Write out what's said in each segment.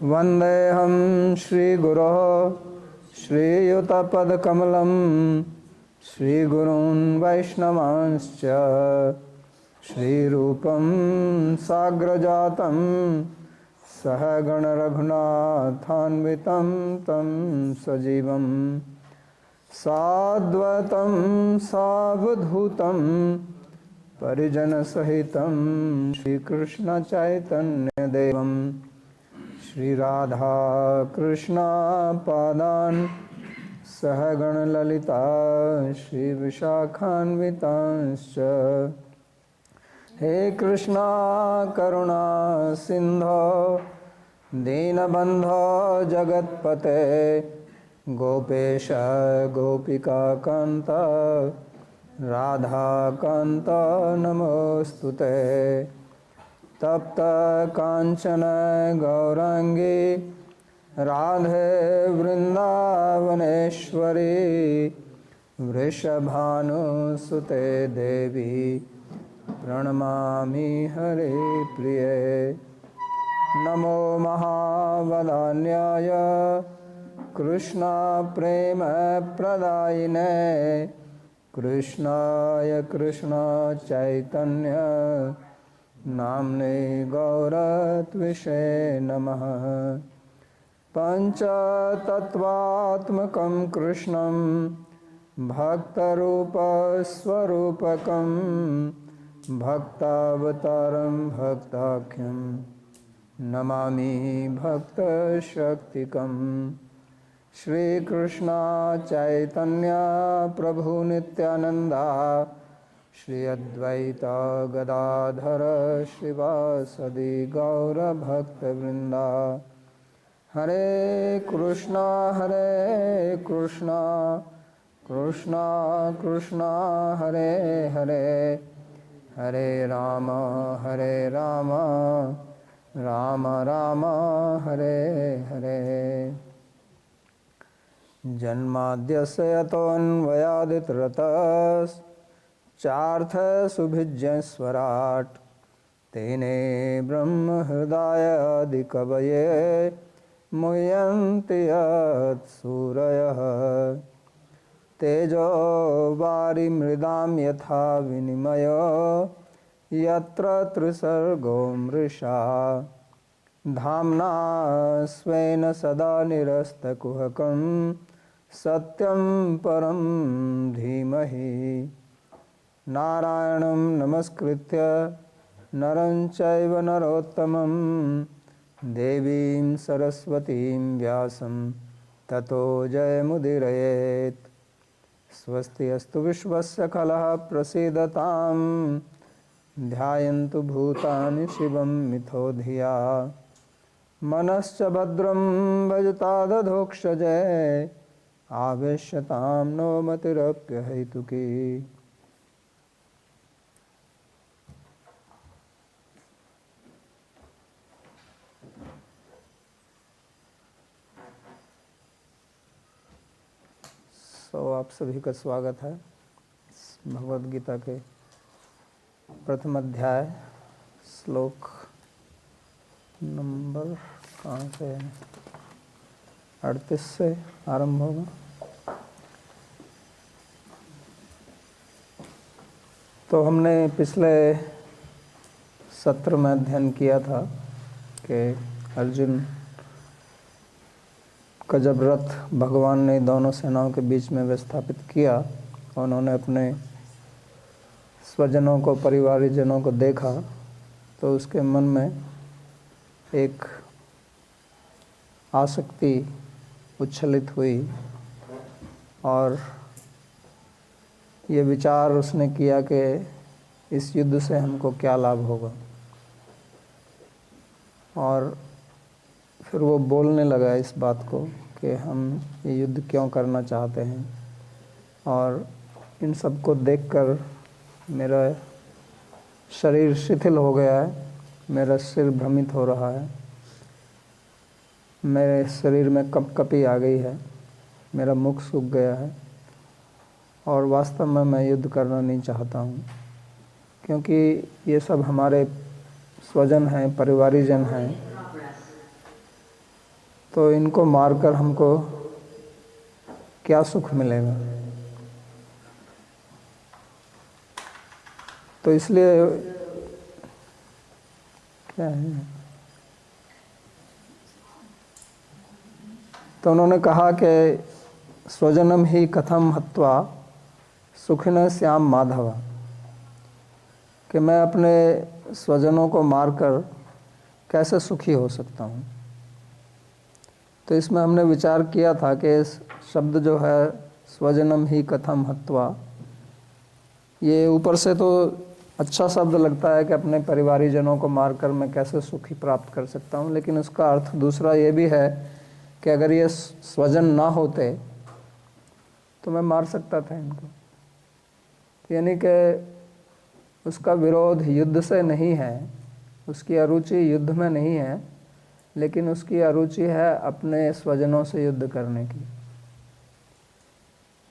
वन्देऽहं श्रीगुरोः श्रीयुतपदकमलं श्रीगुरून् वैष्णवांश्च श्रीरूपं साग्रजातं सहगणरघुनाथान्वितं तं सजीवं साद्वैतं सावधूतं परिजनसहितं श्रीकृष्णचैतन्यदेवं श्रीराधा कृष्णपादान् सहगणललिता श्रीविशाखान्वितांश्च। हे कृष्णा करुणा सिंधो दीनबंधो जगत्पते गोपेश गोपिकाकान्त राधाकान्त नमोस्तुते। तप्त कांचन गौरांगी राधे वृंदावनेश्वरी वृषभानुसुते देवी प्रणमामि हरे प्रिये। नमो महावदान्याय कृष्ण प्रेम प्रदायिने कृष्णाय कृष्ण चैतन्य नाम्ने गौरत्विषे नमः। पंचतत्वात्मकं कृष्णं भक्तरूपस्वरूपकं भक्तावतारं भक्ताख्यं नमामि भक्तशक्तिकम्। श्रीकृष्ण चैतन्य प्रभु नित्यानंदा श्री अद्वैत गदाधर श्रीवासदि गौरभक्तवृंदा। हरे कृष्णा कृष्णा कृष्णा हरे हरे हरे राम राम राम हरे हरे। जन्माद्यस्य यतोऽन्वयादितरतश्चार्थसुभिज्ञस्वराट् तेने ब्रह्महृदायादिकवये मुह्यन्ति यत्सूरयः। तेजो वारिमृदां यथा विनिमयो यत्र त्रिसर्गो मृषा धाम्ना स्वेन सदा निरस्तकुहकं सत्यं परं धीमहि। नारायणं नमस्कृत्य नरं चैव नरोत्तमं देवीं सरस्वतीं व्यासं ततो जयमुदीरयेत्। स्वस्ति अस्तु विश्वस्य खलः प्रसीदतां ध्यायन्तु भूतानि शिवं मिथो धिया। मनश्च भद्रं भजतादधोक्षजे आवेश्यतां नो मतिरप्यहैतुकी। आप सभी का स्वागत है भगवद गीता के प्रथम अध्याय श्लोक नंबर कहाँ से 38 से आरंभ होगा। तो हमने पिछले सत्र में अध्ययन किया था कि अर्जुन का जब रथ भगवान ने दोनों सेनाओं के बीच में विस्थापित किया, उन्होंने अपने स्वजनों को परिवारजनों को देखा तो उसके मन में एक आसक्ति उच्छलित हुई और ये विचार उसने किया कि इस युद्ध से हमको क्या लाभ होगा। और फिर वो बोलने लगा इस बात को कि हम ये युद्ध क्यों करना चाहते हैं और इन सब को देखकर मेरा शरीर शिथिल हो गया है, मेरा सिर भ्रमित हो रहा है, मेरे शरीर में कपकपी आ गई है, मेरा मुख सूख गया है और वास्तव में मैं युद्ध करना नहीं चाहता हूँ, क्योंकि ये सब हमारे स्वजन हैं, परिवारीजन हैं तो इनको मारकर हमको क्या सुख मिलेगा। तो इसलिए क्या है, तो उन्होंने कहा कि स्वजनम ही कथम हत्वा सुखिन श्याम माधव, कि मैं अपने स्वजनों को मारकर कैसे सुखी हो सकता हूँ। तो इसमें हमने विचार किया था कि इस शब्द जो है स्वजनम ही कथम हत्वा, ये ऊपर से तो अच्छा शब्द लगता है कि अपने परिवारीजनों को मारकर मैं कैसे सुखी प्राप्त कर सकता हूँ, लेकिन उसका अर्थ दूसरा ये भी है कि अगर ये स्वजन ना होते तो मैं मार सकता था इनको। यानी कि उसका विरोध युद्ध से नहीं है, उसकी अरुचि युद्ध में नहीं है, लेकिन उसकी अरुचि है अपने स्वजनों से युद्ध करने की।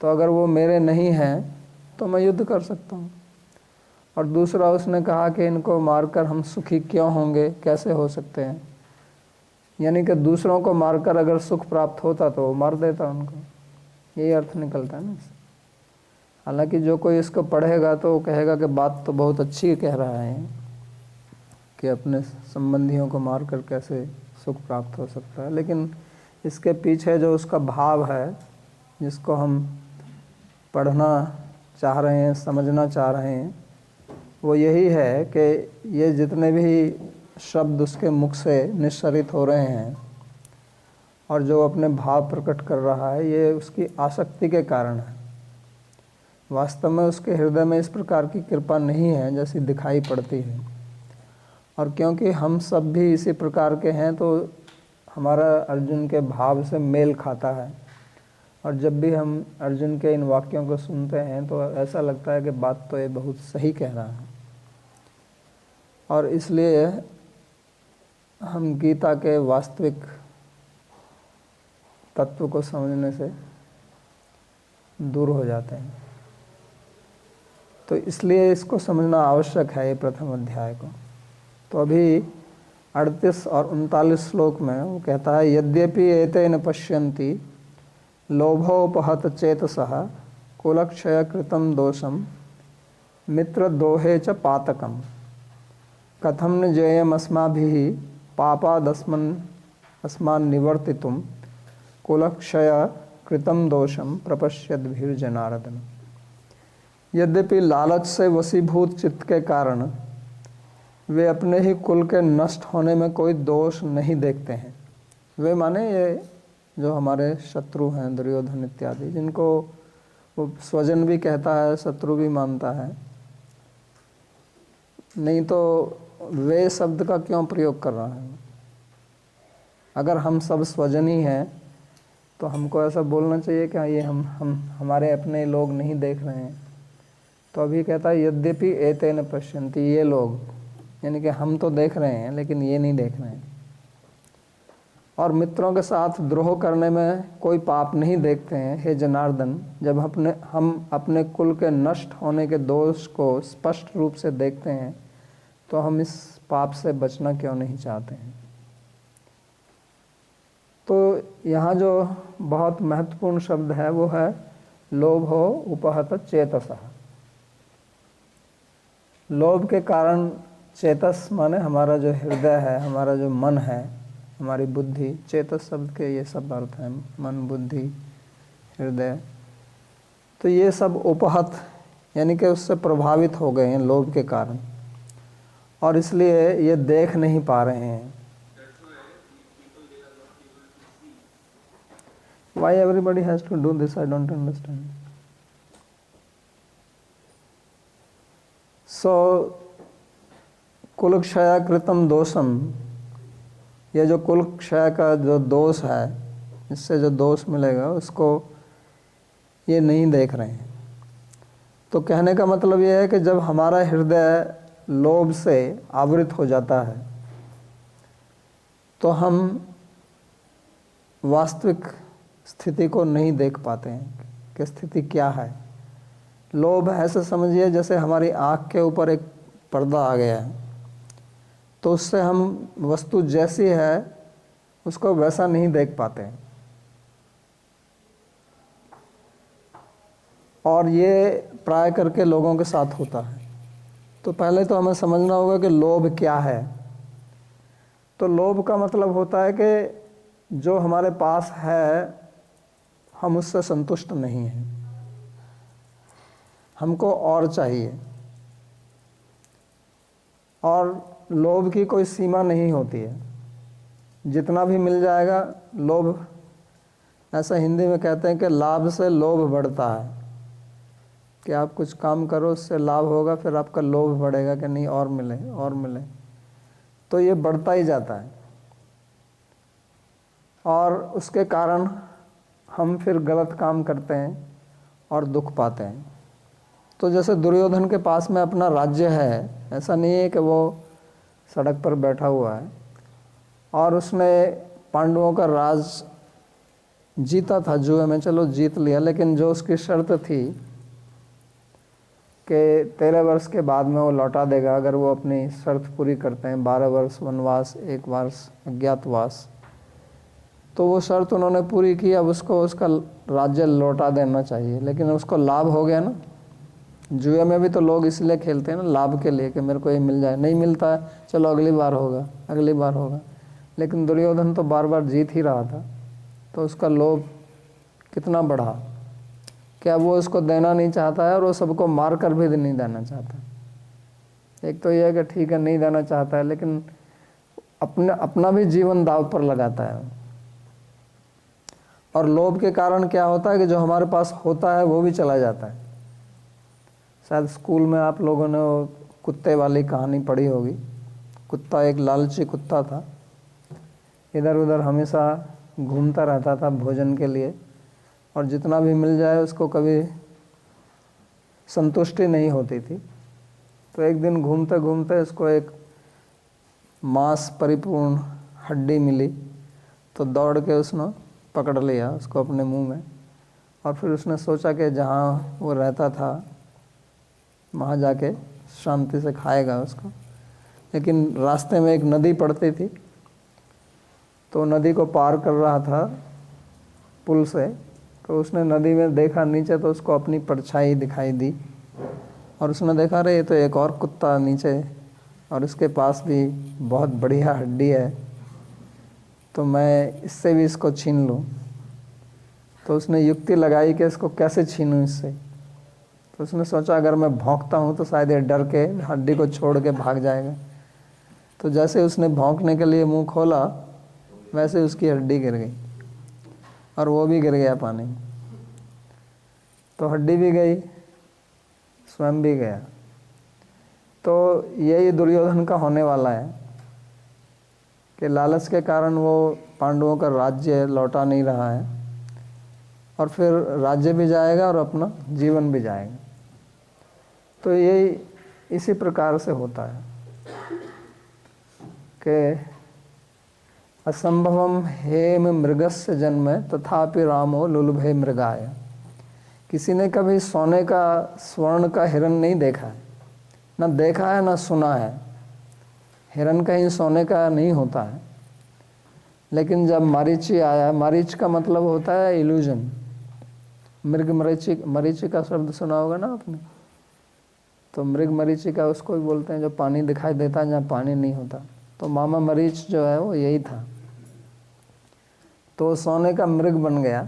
तो अगर वो मेरे नहीं हैं तो मैं युद्ध कर सकता हूँ। और दूसरा उसने कहा कि इनको मारकर हम सुखी क्यों होंगे, कैसे हो सकते हैं, यानी कि दूसरों को मारकर अगर सुख प्राप्त होता तो वो मार देता उनको, यही अर्थ निकलता है ना। हालांकि जो कोई इसको पढ़ेगा तो वो कहेगा कि बात तो बहुत अच्छी कह रहा है कि अपने संबंधियों को मारकर कैसे सुख प्राप्त हो सकता है, लेकिन इसके पीछे जो उसका भाव है जिसको हम पढ़ना चाह रहे हैं, समझना चाह रहे हैं, वो यही है कि ये जितने भी शब्द उसके मुख से निस्सरित हो रहे हैं और जो अपने भाव प्रकट कर रहा है, ये उसकी आसक्ति के कारण है। वास्तव में उसके हृदय में इस प्रकार की कृपा नहीं है जैसी दिखाई पड़ती है। और क्योंकि हम सब भी इसी प्रकार के हैं तो हमारा अर्जुन के भाव से मेल खाता है, और जब भी हम अर्जुन के इन वाक्यों को सुनते हैं तो ऐसा लगता है कि बात तो ये बहुत सही कह रहा है। और इसलिए हम गीता के वास्तविक तत्व को समझने से दूर हो जाते हैं। तो इसलिए इसको समझना आवश्यक है, ये प्रथम अध्याय को। तो अभी 38 और 39 श्लोक में वो कहता है, यद्यपि एतेन पश्यन्ति लोभोपहत चेतसः कुलक्षय कृतं दोषम मित्रद्रोहे च पातकम् कथं न जेयमस्माभिः पापादस्मान् निवर्तितुं कुलक्षय कृतं दोषम प्रपश्यद्भिर्जनार्दन। यद्यपि लालच से वशीभूत चित्त के कारण वे अपने ही कुल के नष्ट होने में कोई दोष नहीं देखते हैं। वे माने ये जो हमारे शत्रु हैं, दुर्योधन इत्यादि, जिनको वो स्वजन भी कहता है, शत्रु भी मानता है, नहीं तो वे शब्द का क्यों प्रयोग कर रहा है। अगर हम सब स्वजन ही हैं तो हमको ऐसा बोलना चाहिए कि ये हम हमारे अपने लोग नहीं देख रहे हैं। तो अभी कहता है यद्यपि एतेन पश्यन्ति, ये लोग यानी कि हम तो देख रहे हैं लेकिन ये नहीं देख रहे हैं। और मित्रों के साथ द्रोह करने में कोई पाप नहीं देखते हैं। हे जनार्दन, जब हम अपने कुल के नष्ट होने के दोष को स्पष्ट रूप से देखते हैं तो हम इस पाप से बचना क्यों नहीं चाहते हैं। तो यहाँ जो बहुत महत्वपूर्ण शब्द है वो है लोभो उपहत चेतसः। लोभ के कारण, चेतस माने हमारा जो हृदय है, हमारा जो मन है, हमारी बुद्धि, चेतस शब्द के ये सब अर्थ हैं, मन, बुद्धि, हृदय, तो ये सब उपहत यानी कि उससे प्रभावित हो गए हैं लोभ के कारण, और इसलिए ये देख नहीं पा रहे हैं। Why everybody has to do this? I don't understand. So कुलक्षय कृतम दोषम, ये जो कुलक्षय का जो दोष है, इससे जो दोष मिलेगा उसको ये नहीं देख रहे हैं। तो कहने का मतलब ये है कि जब हमारा हृदय लोभ से आवृत हो जाता है तो हम वास्तविक स्थिति को नहीं देख पाते हैं कि स्थिति क्या है। लोभ ऐसे समझिए जैसे हमारी आँख के ऊपर एक पर्दा आ गया है, तो उससे हम वस्तु जैसी है उसको वैसा नहीं देख पाते हैं। और ये प्राय करके लोगों के साथ होता है। तो पहले तो हमें समझना होगा कि लोभ क्या है। तो लोभ का मतलब होता है कि जो हमारे पास है हम उससे संतुष्ट नहीं हैं, हमको और चाहिए। और लोभ की कोई सीमा नहीं होती है, जितना भी मिल जाएगा। लोभ, ऐसा हिंदी में कहते हैं कि लाभ से लोभ बढ़ता है, कि आप कुछ काम करो उससे लाभ होगा, फिर आपका लोभ बढ़ेगा कि नहीं और मिले और मिले, तो ये बढ़ता ही जाता है। और उसके कारण हम फिर गलत काम करते हैं और दुख पाते हैं। तो जैसे दुर्योधन के पास में अपना राज्य है, ऐसा नहीं है कि वो सड़क पर बैठा हुआ है, और उसने पांडवों का राज जीता था जुए में, चलो जीत लिया, लेकिन जो उसकी शर्त थी कि 13 वर्ष के बाद में वो लौटा देगा अगर वो अपनी शर्त पूरी करते हैं, 12 वर्ष वनवास, 1 वर्ष अज्ञातवास। तो वो शर्त उन्होंने पूरी की, अब उसको उसका राज्य लौटा देना चाहिए। लेकिन उसको लाभ हो गया ना। जुए में भी तो लोग इसलिए खेलते हैं ना, लाभ के लिए, कि मेरे को ये मिल जाए। नहीं मिलता है, चलो अगली बार होगा, अगली बार होगा। लेकिन दुर्योधन तो बार बार जीत ही रहा था, तो उसका लोभ कितना बढ़ा, क्या वो उसको देना नहीं चाहता है, और वो सबको मार कर भी नहीं देना चाहता। एक तो यह है कि ठीक है नहीं देना चाहता है, लेकिन अपना भी जीवन दांव पर लगाता है। और लोभ के कारण क्या होता है कि जो हमारे पास होता है वो भी चला जाता है। शायद स्कूल में आप लोगों ने वो कुत्ते वाली कहानी पढ़ी होगी। कुत्ता एक लालची कुत्ता था, इधर उधर हमेशा घूमता रहता था भोजन के लिए, और जितना भी मिल जाए उसको कभी संतुष्टि नहीं होती थी। तो एक दिन घूमते घूमते उसको एक मांस परिपूर्ण हड्डी मिली, तो दौड़ के उसने पकड़ लिया उसको अपने मुंह में, और फिर उसने सोचा कि जहाँ वो रहता था वहाँ जाके शांति से खाएगा उसको। लेकिन रास्ते में एक नदी पड़ती थी, तो नदी को पार कर रहा था पुल से, तो उसने नदी में देखा नीचे, तो उसको अपनी परछाई दिखाई दी, और उसने देखा रे ये तो एक और कुत्ता नीचे, और इसके पास भी बहुत बढ़िया हड्डी है, तो मैं इससे भी इसको छीन लूँ। तो उसने युक्ति लगाई कि इसको कैसे छीनूं इससे। तो उसने सोचा अगर मैं भौंकता हूँ तो शायद ये डर के हड्डी को छोड़ के भाग जाएगा। तो जैसे उसने भौंकने के लिए मुंह खोला, वैसे उसकी हड्डी गिर गई, और वो भी गिर गया पानी में। तो हड्डी भी गई, स्वयं भी गया। तो यही दुर्योधन का होने वाला है कि लालच के कारण वो पांडवों का राज्य लौटा नहीं रहा है, और फिर राज्य भी जाएगा और अपना जीवन भी जाएगा। तो यही इसी प्रकार से होता है कि असंभवम हेम मृगस्य जन्म तथापि रामो लुलुभे मृगाय। किसी ने कभी सोने का स्वर्ण का हिरण नहीं देखा है, ना देखा है ना सुना है। हिरण कहीं सोने का नहीं होता है। लेकिन जब मरीचि आया, मरीच का मतलब होता है इल्यूजन। मृग मरीचि का शब्द सुना होगा ना आपने। तो मृग मरीचि का उसको भी बोलते हैं जो पानी दिखाई देता है जहाँ पानी नहीं होता। तो मामा मरीच जो है वो यही था। तो सोने का मृग बन गया,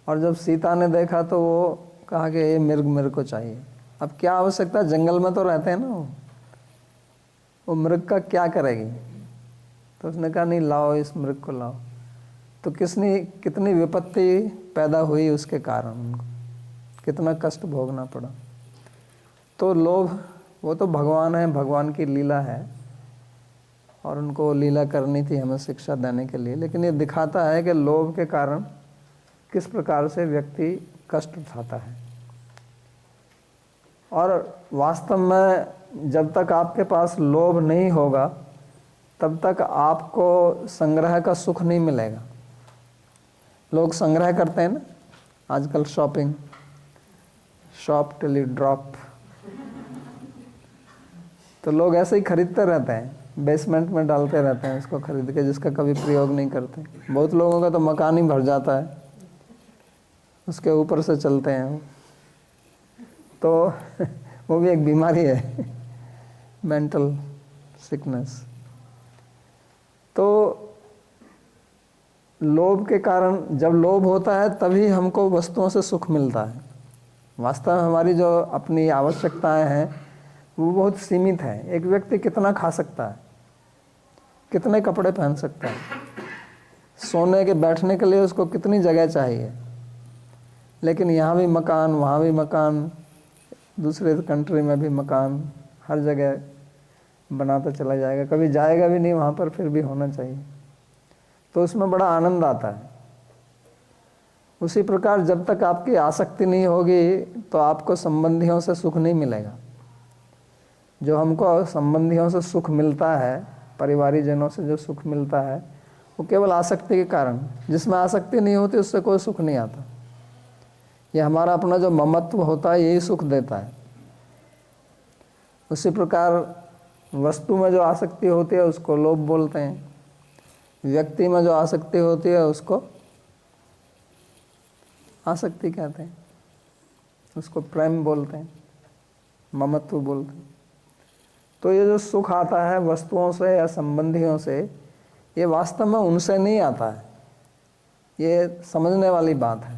और जब सीता ने देखा तो वो कहा कि ये मृग मेरे को चाहिए। अब क्या आवश्यकता, जंगल में तो रहते हैं ना, वो मृग का क्या करेगी। तो उसने कहा नहीं लाओ, इस मृग को लाओ। तो कितनी विपत्ति पैदा हुई उसके कारण, उनको कितना कष्ट भोगना पड़ा। तो लोभ, वो तो भगवान है, भगवान की लीला है, और उनको लीला करनी थी हमें शिक्षा देने के लिए। लेकिन ये दिखाता है कि लोभ के कारण किस प्रकार से व्यक्ति कष्ट उठाता है। और वास्तव में जब तक आपके पास लोभ नहीं होगा तब तक आपको संग्रह का सुख नहीं मिलेगा। लोग संग्रह करते हैं ना आजकल, shopping, shop till you drop. तो लोग ऐसे ही खरीदते रहते हैं, बेसमेंट में डालते रहते हैं उसको खरीद के, जिसका कभी प्रयोग नहीं करते। बहुत लोगों का तो मकान ही भर जाता है, उसके ऊपर से चलते हैं वो। तो वो भी एक बीमारी है, मेंटल सिकनेस। तो लोभ के कारण, जब लोभ होता है तभी हमको वस्तुओं से सुख मिलता है। वास्तव में हमारी जो अपनी आवश्यकताएं हैं वो बहुत सीमित है। एक व्यक्ति कितना खा सकता है, कितने कपड़े पहन सकता है, सोने के बैठने के लिए उसको कितनी जगह चाहिए। लेकिन यहाँ भी मकान, वहाँ भी मकान, दूसरे कंट्री में भी मकान, हर जगह बनाता चला जाएगा, कभी जाएगा भी नहीं वहाँ पर, फिर भी होना चाहिए। तो उसमें बड़ा आनंद आता है। उसी प्रकार जब तक आपकी आसक्ति नहीं होगी तो आपको संबंधियों से सुख नहीं मिलेगा। जो हमको संबंधियों से सुख मिलता है, परिवारी जनों से जो सुख मिलता है, वो केवल आसक्ति के कारण। जिसमें आसक्ति नहीं होती उससे कोई सुख नहीं आता। ये हमारा अपना जो ममत्व होता है यही सुख देता है। उसी प्रकार वस्तु में जो आसक्ति होती है उसको लोभ बोलते हैं, व्यक्ति में जो आसक्ति होती है उसको आसक्ति कहते हैं, उसको प्रेम बोलते हैं, ममत्व बोलते हैं। तो ये जो सुख आता है वस्तुओं से या संबंधियों से, ये वास्तव में उनसे नहीं आता है। ये समझने वाली बात है।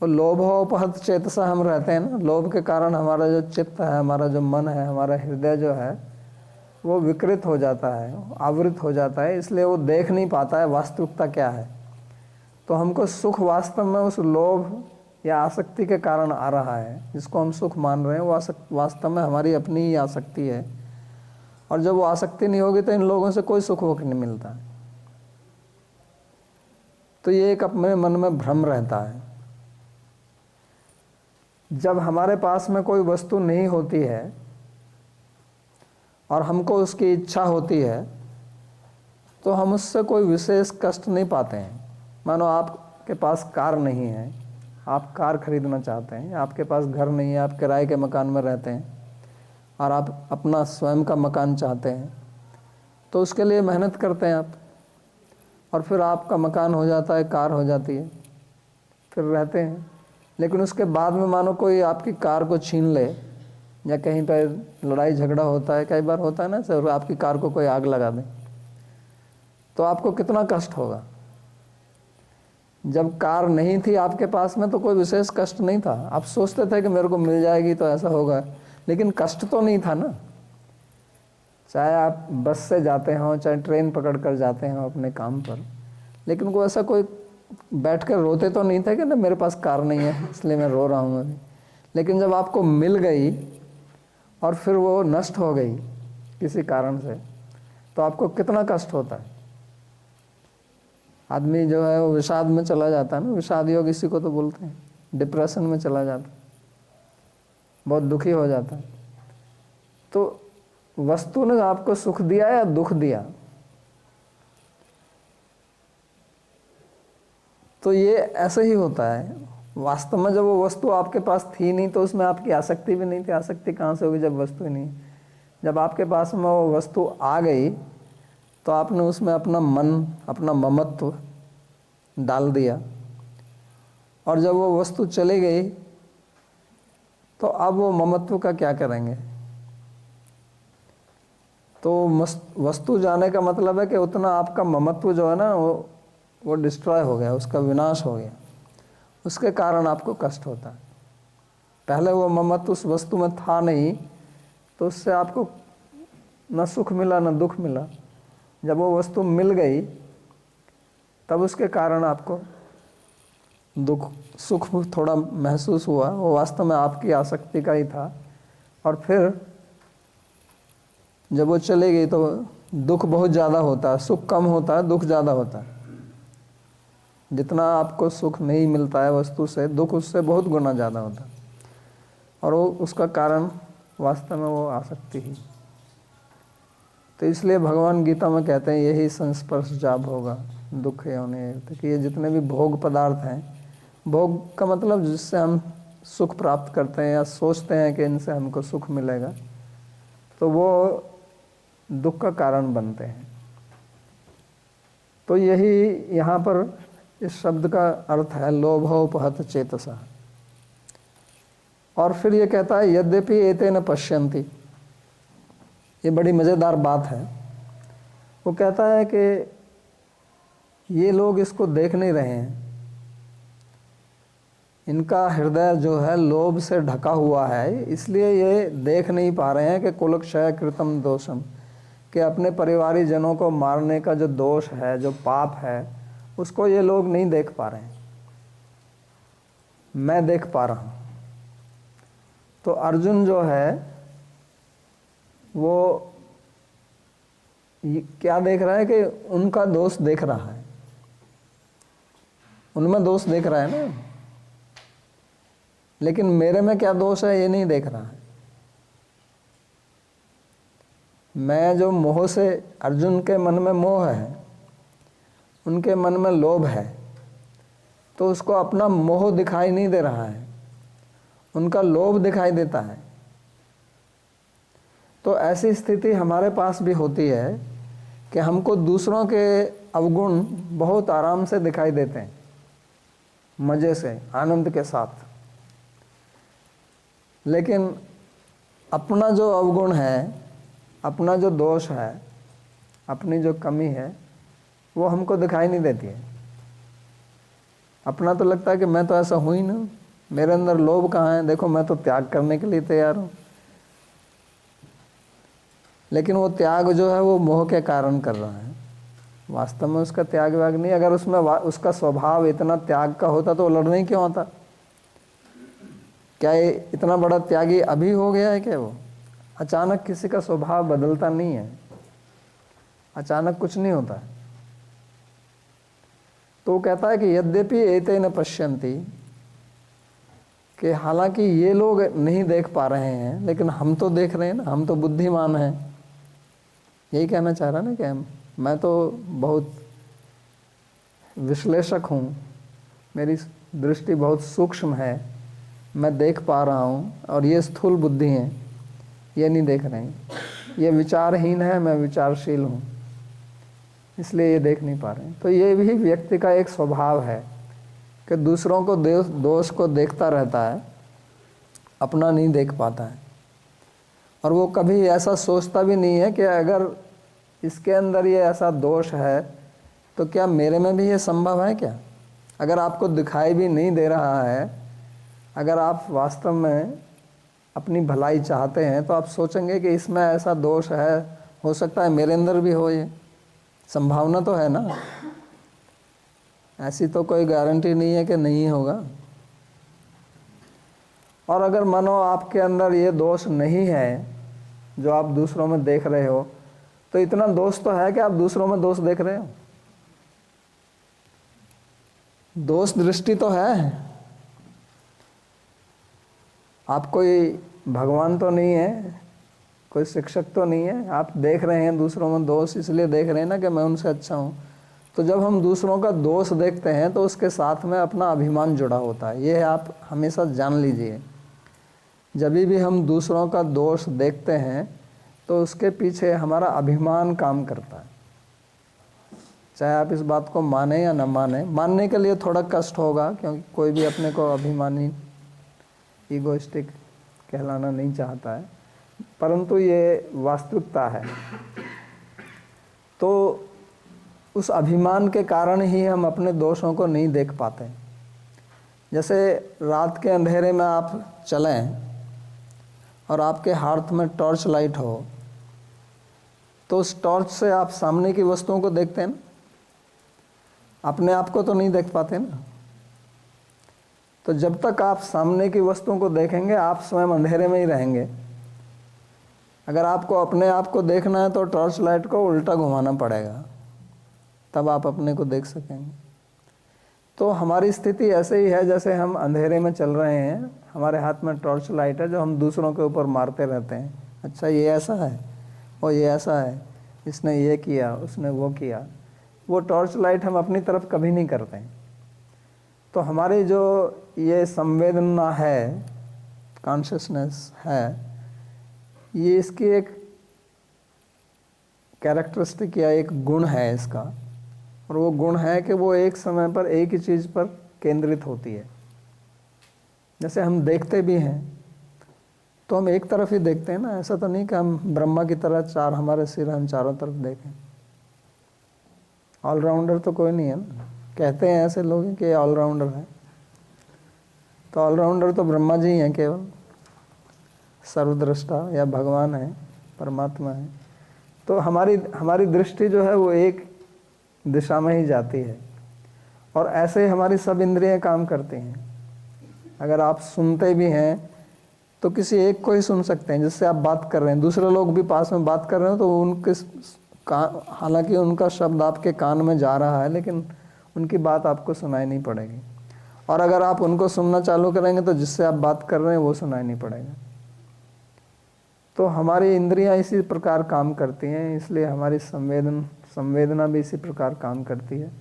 तो लोभोपहत चेतसा हम रहते हैं ना, लोभ के कारण हमारा जो चित्त है, हमारा जो मन है, हमारा हृदय जो है वो विकृत हो जाता है, आवृत हो जाता है, इसलिए वो देख नहीं पाता है वास्तविकता क्या है। तो हमको सुख वास्तव में उस लोभ या आसक्ति के कारण आ रहा है। जिसको हम सुख मान रहे हैं वो वास्तव में हमारी अपनी ही आसक्ति है। और जब वो आसक्ति नहीं होगी तो इन लोगों से कोई सुख वोख नहीं मिलता है। तो ये एक अपने मन में भ्रम रहता है। जब हमारे पास में कोई वस्तु नहीं होती है और हमको उसकी इच्छा होती है तो हम उससे कोई विशेष कष्ट नहीं पाते हैं। मानो आपके पास कार नहीं है, आप कार खरीदना चाहते हैं, आपके पास घर नहीं है, आप किराए के मकान में रहते हैं और आप अपना स्वयं का मकान चाहते हैं, तो उसके लिए मेहनत करते हैं आप, और फिर आपका मकान हो जाता है, कार हो जाती है, फिर रहते हैं। लेकिन उसके बाद में मानो कोई आपकी कार को छीन ले या कहीं पर लड़ाई झगड़ा होता है, कई बार होता है ना सर, आपकी कार को कोई आग लगा दे, तो आपको कितना कष्ट होगा। जब कार नहीं थी आपके पास में तो कोई विशेष कष्ट नहीं था। आप सोचते थे कि मेरे को मिल जाएगी तो ऐसा होगा, लेकिन कष्ट तो नहीं था ना। चाहे आप बस से जाते हो, चाहे ट्रेन पकड़ कर जाते हो अपने काम पर, लेकिन कोई ऐसा कोई बैठ कर रोते तो नहीं थे कि ना मेरे पास कार नहीं है इसलिए मैं रो रहा हूँ अभी। लेकिन जब आपको मिल गई और फिर वो नष्ट हो गई किसी कारण से, तो आपको कितना कष्ट होता है। आदमी जो है वो विषाद में चला जाता है ना, विषाद योग इसी को तो बोलते हैं, डिप्रेशन में चला जाता है, बहुत दुखी हो जाता है। तो वस्तु ने आपको सुख दिया या दुख दिया, तो ये ऐसे ही होता है। वास्तव में जब वो वस्तु आपके पास थी नहीं तो उसमें आपकी आसक्ति भी नहीं थी। आसक्ति कहाँ से होगी जब वस्तु ही नहीं। जब आपके पास में वो वस्तु आ गई तो आपने उसमें अपना मन, अपना ममत्व डाल दिया, और जब वो वस्तु चली गई तो अब वो ममत्व का क्या करेंगे। तो वस्तु जाने का मतलब है कि उतना आपका ममत्व जो है ना वो डिस्ट्रॉय हो गया, उसका विनाश हो गया, उसके कारण आपको कष्ट होता है। पहले वो ममत्व उस वस्तु में था नहीं तो उससे आपको न सुख मिला न दुख मिला। जब वो वस्तु मिल गई तब उसके कारण आपको दुख, सुख थोड़ा महसूस हुआ, वो वास्तव में आपकी आसक्ति का ही था। और फिर जब वो चली गई तो दुख बहुत ज़्यादा होता है, सुख कम होता है, दुख ज़्यादा होता है। जितना आपको सुख नहीं मिलता है वस्तु से, दुख उससे बहुत गुना ज़्यादा होता है, और वो उसका कारण वास्तव में वो आसक्ति ही। तो इसलिए भगवान गीता में कहते हैं यही संस्पर्श जाब होगा दुख होने, कि ये जितने भी भोग पदार्थ हैं, भोग का मतलब जिससे हम सुख प्राप्त करते हैं या सोचते हैं कि इनसे हमको सुख मिलेगा, तो वो दुख का कारण बनते हैं। तो यही यहाँ पर इस शब्द का अर्थ है लोभोपहत चेतसा। और फिर ये कहता है यद्यपि एते न पश्यन्ति, ये बड़ी मज़ेदार बात है। वो कहता है कि ये लोग इसको देख नहीं रहे हैं, इनका हृदय जो है लोभ से ढका हुआ है, इसलिए ये देख नहीं पा रहे हैं कि कुलक्षय कृतम दोषम, कि अपने परिवारी जनों को मारने का जो दोष है, जो पाप है, उसको ये लोग नहीं देख पा रहे हैं। मैं देख पा रहा हूँ। तो अर्जुन जो है वो क्या देख रहा है कि उनका दोष देख रहा है, उनमें दोष देख रहा है ना, लेकिन मेरे में क्या दोष है ये नहीं देख रहा है। मैं जो मोह से, अर्जुन के मन में मोह है, उनके मन में लोभ है, तो उसको अपना मोह दिखाई नहीं दे रहा है, उनका लोभ दिखाई देता है। तो ऐसी स्थिति हमारे पास भी होती है कि हमको दूसरों के अवगुण बहुत आराम से दिखाई देते हैं, मज़े से, आनंद के साथ, लेकिन अपना जो अवगुण है, अपना जो दोष है, अपनी जो कमी है, वो हमको दिखाई नहीं देती है। अपना तो लगता है कि मैं तो ऐसा हूँ ही ना, मेरे अंदर लोभ कहाँ है, देखो मैं तो त्याग करने के लिए तैयार हूँ। लेकिन वो त्याग जो है वो मोह के कारण कर रहा है, वास्तव में उसका त्याग व्याग नहीं। अगर उसमें उसका स्वभाव इतना त्याग का होता तो लड़ने ही क्यों आता? क्या ये इतना बड़ा त्यागी अभी हो गया है क्या? वो अचानक किसी का स्वभाव बदलता नहीं है, अचानक कुछ नहीं होता है। तो वो कहता है कि यद्यपि एते न पश्यन्ति, कि हालांकि ये लोग नहीं देख पा रहे हैं लेकिन हम तो देख रहे हैं ना, हम तो बुद्धिमान हैं। यही कहना चाह रहा ना कि मैं तो बहुत विश्लेषक हूँ, मेरी दृष्टि बहुत सूक्ष्म है, मैं देख पा रहा हूँ, और ये स्थूल बुद्धि हैं, ये नहीं देख रहे हैं, ये विचारहीन है, मैं विचारशील हूँ, इसलिए ये देख नहीं पा रहे हैं। तो ये भी व्यक्ति का एक स्वभाव है कि दूसरों को दोष को देखता रहता है, अपना नहीं देख पाता है। और वो कभी ऐसा सोचता भी नहीं है कि अगर इसके अंदर ये ऐसा दोष है तो क्या मेरे में भी ये संभव है क्या? अगर आपको दिखाई भी नहीं दे रहा है, अगर आप वास्तव में अपनी भलाई चाहते हैं तो आप सोचेंगे कि इसमें ऐसा दोष है, हो सकता है मेरे अंदर भी हो, ये संभावना तो है ना। ऐसी तो कोई गारंटी नहीं है कि नहीं होगा। और अगर मानो आपके अंदर ये दोष नहीं है जो आप दूसरों में देख रहे हो, तो इतना दोष तो है कि आप दूसरों में दोष देख रहे हो, दोष दृष्टि तो है। आप कोई भगवान तो नहीं है, कोई शिक्षक तो नहीं है, आप देख रहे हैं दूसरों में दोष, इसलिए देख रहे हैं ना कि मैं उनसे अच्छा हूँ। तो जब हम दूसरों का दोष देखते हैं तो उसके साथ में अपना अभिमान जुड़ा होता है, ये आप हमेशा जान लीजिए। जब भी हम दूसरों का दोष देखते हैं तो उसके पीछे हमारा अभिमान काम करता है, चाहे आप इस बात को माने या न माने। मानने के लिए थोड़ा कष्ट होगा, क्योंकि कोई भी अपने को अभिमानी, ईगोइस्टिक कहलाना नहीं चाहता है, परंतु ये वास्तविकता है। तो उस अभिमान के कारण ही हम अपने दोषों को नहीं देख पाते। जैसे रात के अंधेरे में आप चलें और आपके हाथ में टॉर्च लाइट हो, तो उस टॉर्च से आप सामने की वस्तुओं को देखते हैं ना, अपने आप को तो नहीं देख पाते ना। तो जब तक आप सामने की वस्तुओं को देखेंगे आप स्वयं अंधेरे में ही रहेंगे। अगर आपको अपने आप को देखना है तो टॉर्च लाइट को उल्टा घुमाना पड़ेगा, तब आप अपने को देख सकेंगे। तो हमारी स्थिति ऐसे ही है जैसे हम अंधेरे में चल रहे हैं, हमारे हाथ में टॉर्च लाइट है जो हम दूसरों के ऊपर मारते रहते हैं। अच्छा ये ऐसा है, और ये ऐसा है, इसने ये किया, उसने वो किया। वो टॉर्च लाइट हम अपनी तरफ कभी नहीं करते हैं। तो हमारी जो ये संवेदना है, कॉन्शियसनेस है, ये इसकी एक कैरेक्टरिस्टिक या एक गुण है इसका, और वो गुण है कि वो एक समय पर एक ही चीज़ पर केंद्रित होती है। जैसे हम देखते भी हैं तो हम एक तरफ ही देखते हैं ना, ऐसा तो नहीं कि हम ब्रह्मा की तरह चार हमारे सिर हम चारों तरफ देखें। ऑलराउंडर तो कोई नहीं है ना, कहते हैं ऐसे लोग कि ऑलराउंडर है, तो ऑलराउंडर तो ब्रह्मा जी हैं केवल, सर्वद्रष्टा या भगवान है, परमात्मा है। तो हमारी दृष्टि जो है वो एक दिशा में ही जाती है, और ऐसे ही हमारी सब इंद्रियां काम करती हैं। अगर आप सुनते भी हैं तो किसी एक को ही सुन सकते हैं, जिससे आप बात कर रहे हैं, दूसरे लोग भी पास में बात कर रहे हो तो उनके हालांकि उनका शब्द आपके कान में जा रहा है, लेकिन उनकी बात आपको सुनाई नहीं पड़ेगी। और अगर आप उनको सुनना चालू करेंगे तो जिससे आप बात कर रहे हैं वो सुनाई नहीं पड़ेगा। तो हमारी इंद्रियां इसी प्रकार काम करती हैं, इसलिए हमारी संवेदना भी इसी प्रकार काम करती है।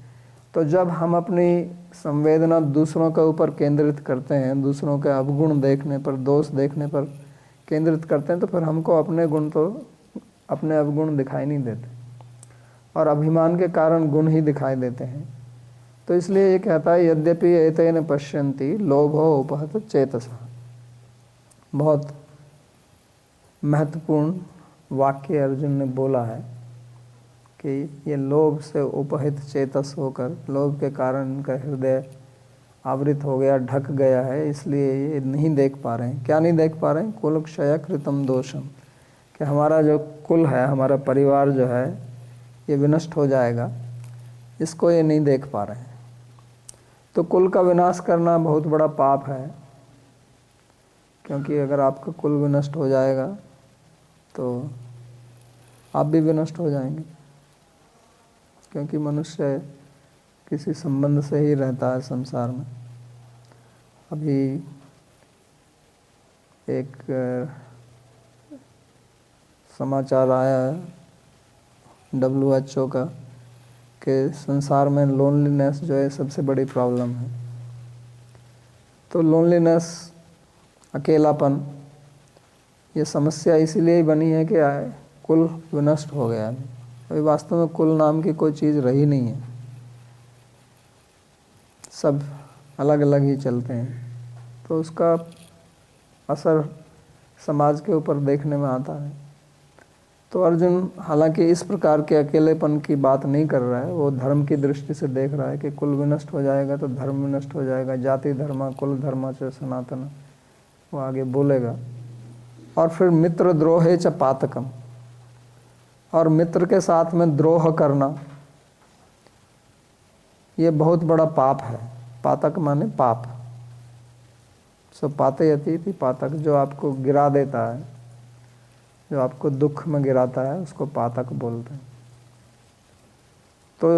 तो जब हम अपनी संवेदना दूसरों के ऊपर केंद्रित करते हैं, दूसरों के अवगुण देखने पर, दोष देखने पर केंद्रित करते हैं, तो फिर हमको अपने गुण तो अपने अवगुण दिखाई नहीं देते, और अभिमान के कारण गुण ही दिखाई देते हैं। तो इसलिए ये कहता है यद्यपि एतेन पश्यन्ति लोभो उपहत चेतसा। बहुत महत्वपूर्ण वाक्य अर्जुन ने बोला है कि ये लोभ से उपहित चेतस होकर, लोभ के कारण इनका हृदय आवृत हो गया, ढक गया है, इसलिए ये नहीं देख पा रहे हैं। क्या नहीं देख पा रहे हैं? कुल क्षय कृतम दोषम, कि हमारा जो कुल है, हमारा परिवार जो है ये विनष्ट हो जाएगा, इसको ये नहीं देख पा रहे हैं। तो कुल का विनाश करना बहुत बड़ा पाप है, क्योंकि अगर आपका कुल विनष्ट हो जाएगा तो आप भी विनष्ट हो जाएंगे, क्योंकि मनुष्य किसी संबंध से ही रहता है संसार में। अभी एक समाचार आया है WHO का कि संसार में लोनलीनेस जो है सबसे बड़ी प्रॉब्लम है। तो लोनलीनेस, अकेलापन, ये समस्या इसीलिए ही बनी है कि कुल विनष्ट हो गया है। अभी वास्तव में कुल नाम की कोई चीज़ रही नहीं है, सब अलग अलग ही चलते हैं। तो उसका असर समाज के ऊपर देखने में आता है। तो अर्जुन हालांकि इस प्रकार के अकेलेपन की बात नहीं कर रहा है, वो धर्म की दृष्टि से देख रहा है कि कुल विनष्ट हो जाएगा तो धर्म विनष्ट हो जाएगा, जाति धर्मा कुल धर्मा च सनातन, वो आगे बोलेगा। और फिर मित्र द्रोहे च पातकम, और मित्र के साथ में द्रोह करना ये बहुत बड़ा पाप है। पातक माने पाप, सो पातयति इति पातक, जो आपको गिरा देता है, जो आपको दुख में गिराता है, उसको पातक बोलते हैं। तो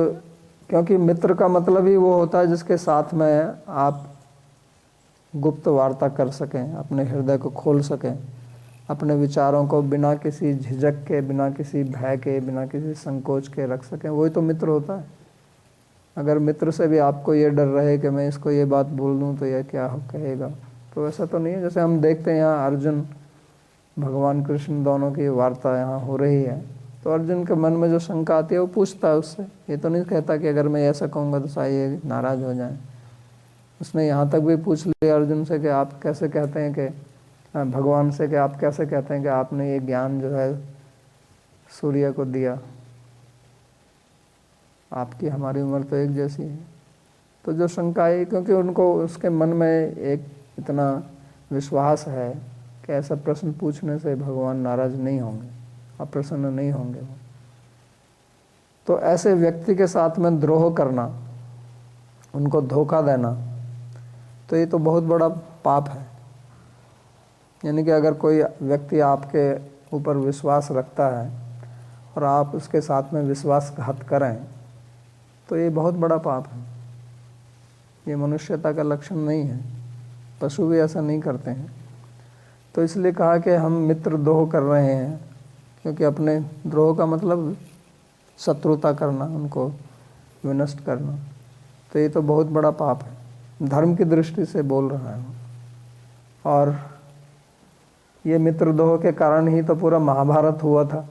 क्योंकि मित्र का मतलब ही वो होता है जिसके साथ में आप गुप्त वार्ता कर सकें, अपने हृदय को खोल सकें, अपने विचारों को बिना किसी झिझक के, बिना किसी भय के, बिना किसी संकोच के रख सकें, वही तो मित्र होता है। अगर मित्र से भी आपको ये डर रहे कि मैं इसको ये बात बोल दूं तो यह क्या कहेगा, तो ऐसा तो नहीं है। जैसे हम देखते हैं यहाँ अर्जुन भगवान कृष्ण दोनों की वार्ता यहाँ हो रही है, तो अर्जुन के मन में जो शंका आती है वो पूछता है उससे। ये तो नहीं कहता कि अगर मैं ऐसा कहूँगा तो शायद ये नाराज़ हो जाए। उसने यहाँ तक भी पूछ लिया अर्जुन से कि आप कैसे कहते हैं कि भगवान से, कि आप कैसे कहते हैं कि आपने ये ज्ञान जो है सूर्य को दिया, आपकी हमारी उम्र तो एक जैसी है। तो जो शंका है, क्योंकि उनको उसके मन में एक इतना विश्वास है कि ऐसा प्रश्न पूछने से भगवान नाराज़ नहीं होंगे, अप्रसन्न नहीं होंगे वो। तो ऐसे व्यक्ति के साथ में द्रोह करना, उनको धोखा देना, तो ये तो बहुत बड़ा पाप है। यानी कि अगर कोई व्यक्ति आपके ऊपर विश्वास रखता है और आप उसके साथ में विश्वासघात करें, तो ये बहुत बड़ा पाप है। ये मनुष्यता का लक्षण नहीं है, पशु भी ऐसा नहीं करते हैं। तो इसलिए कहा कि हम मित्र द्रोह कर रहे हैं, क्योंकि अपने द्रोह का मतलब शत्रुता करना, उनको विनष्ट करना, तो ये तो बहुत बड़ा पाप है। धर्म की दृष्टि से बोल रहा है। और ये मित्रद्रोह के कारण ही तो पूरा महाभारत हुआ था।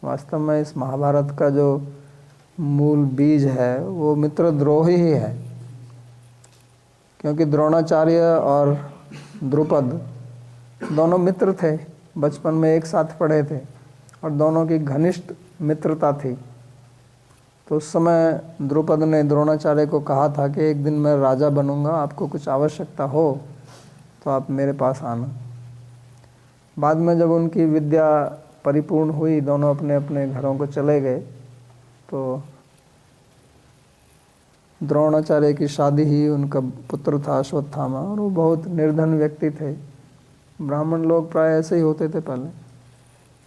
वास्तव में इस महाभारत का जो मूल बीज है वो मित्रद्रोह ही है, क्योंकि द्रोणाचार्य और द्रुपद दोनों मित्र थे, बचपन में एक साथ पढ़े थे और दोनों की घनिष्ठ मित्रता थी। तो उस समय द्रुपद ने द्रोणाचार्य को कहा था कि एक दिन मैं राजा बनूंगा, आपको कुछ आवश्यकता हो तो आप मेरे पास आना। बाद में जब उनकी विद्या परिपूर्ण हुई, दोनों अपने अपने घरों को चले गए, तो द्रोणाचार्य की शादी ही उनका पुत्र था अश्वत्थामा, और वो बहुत निर्धन व्यक्ति थे। ब्राह्मण लोग प्राय ऐसे ही होते थे पहले,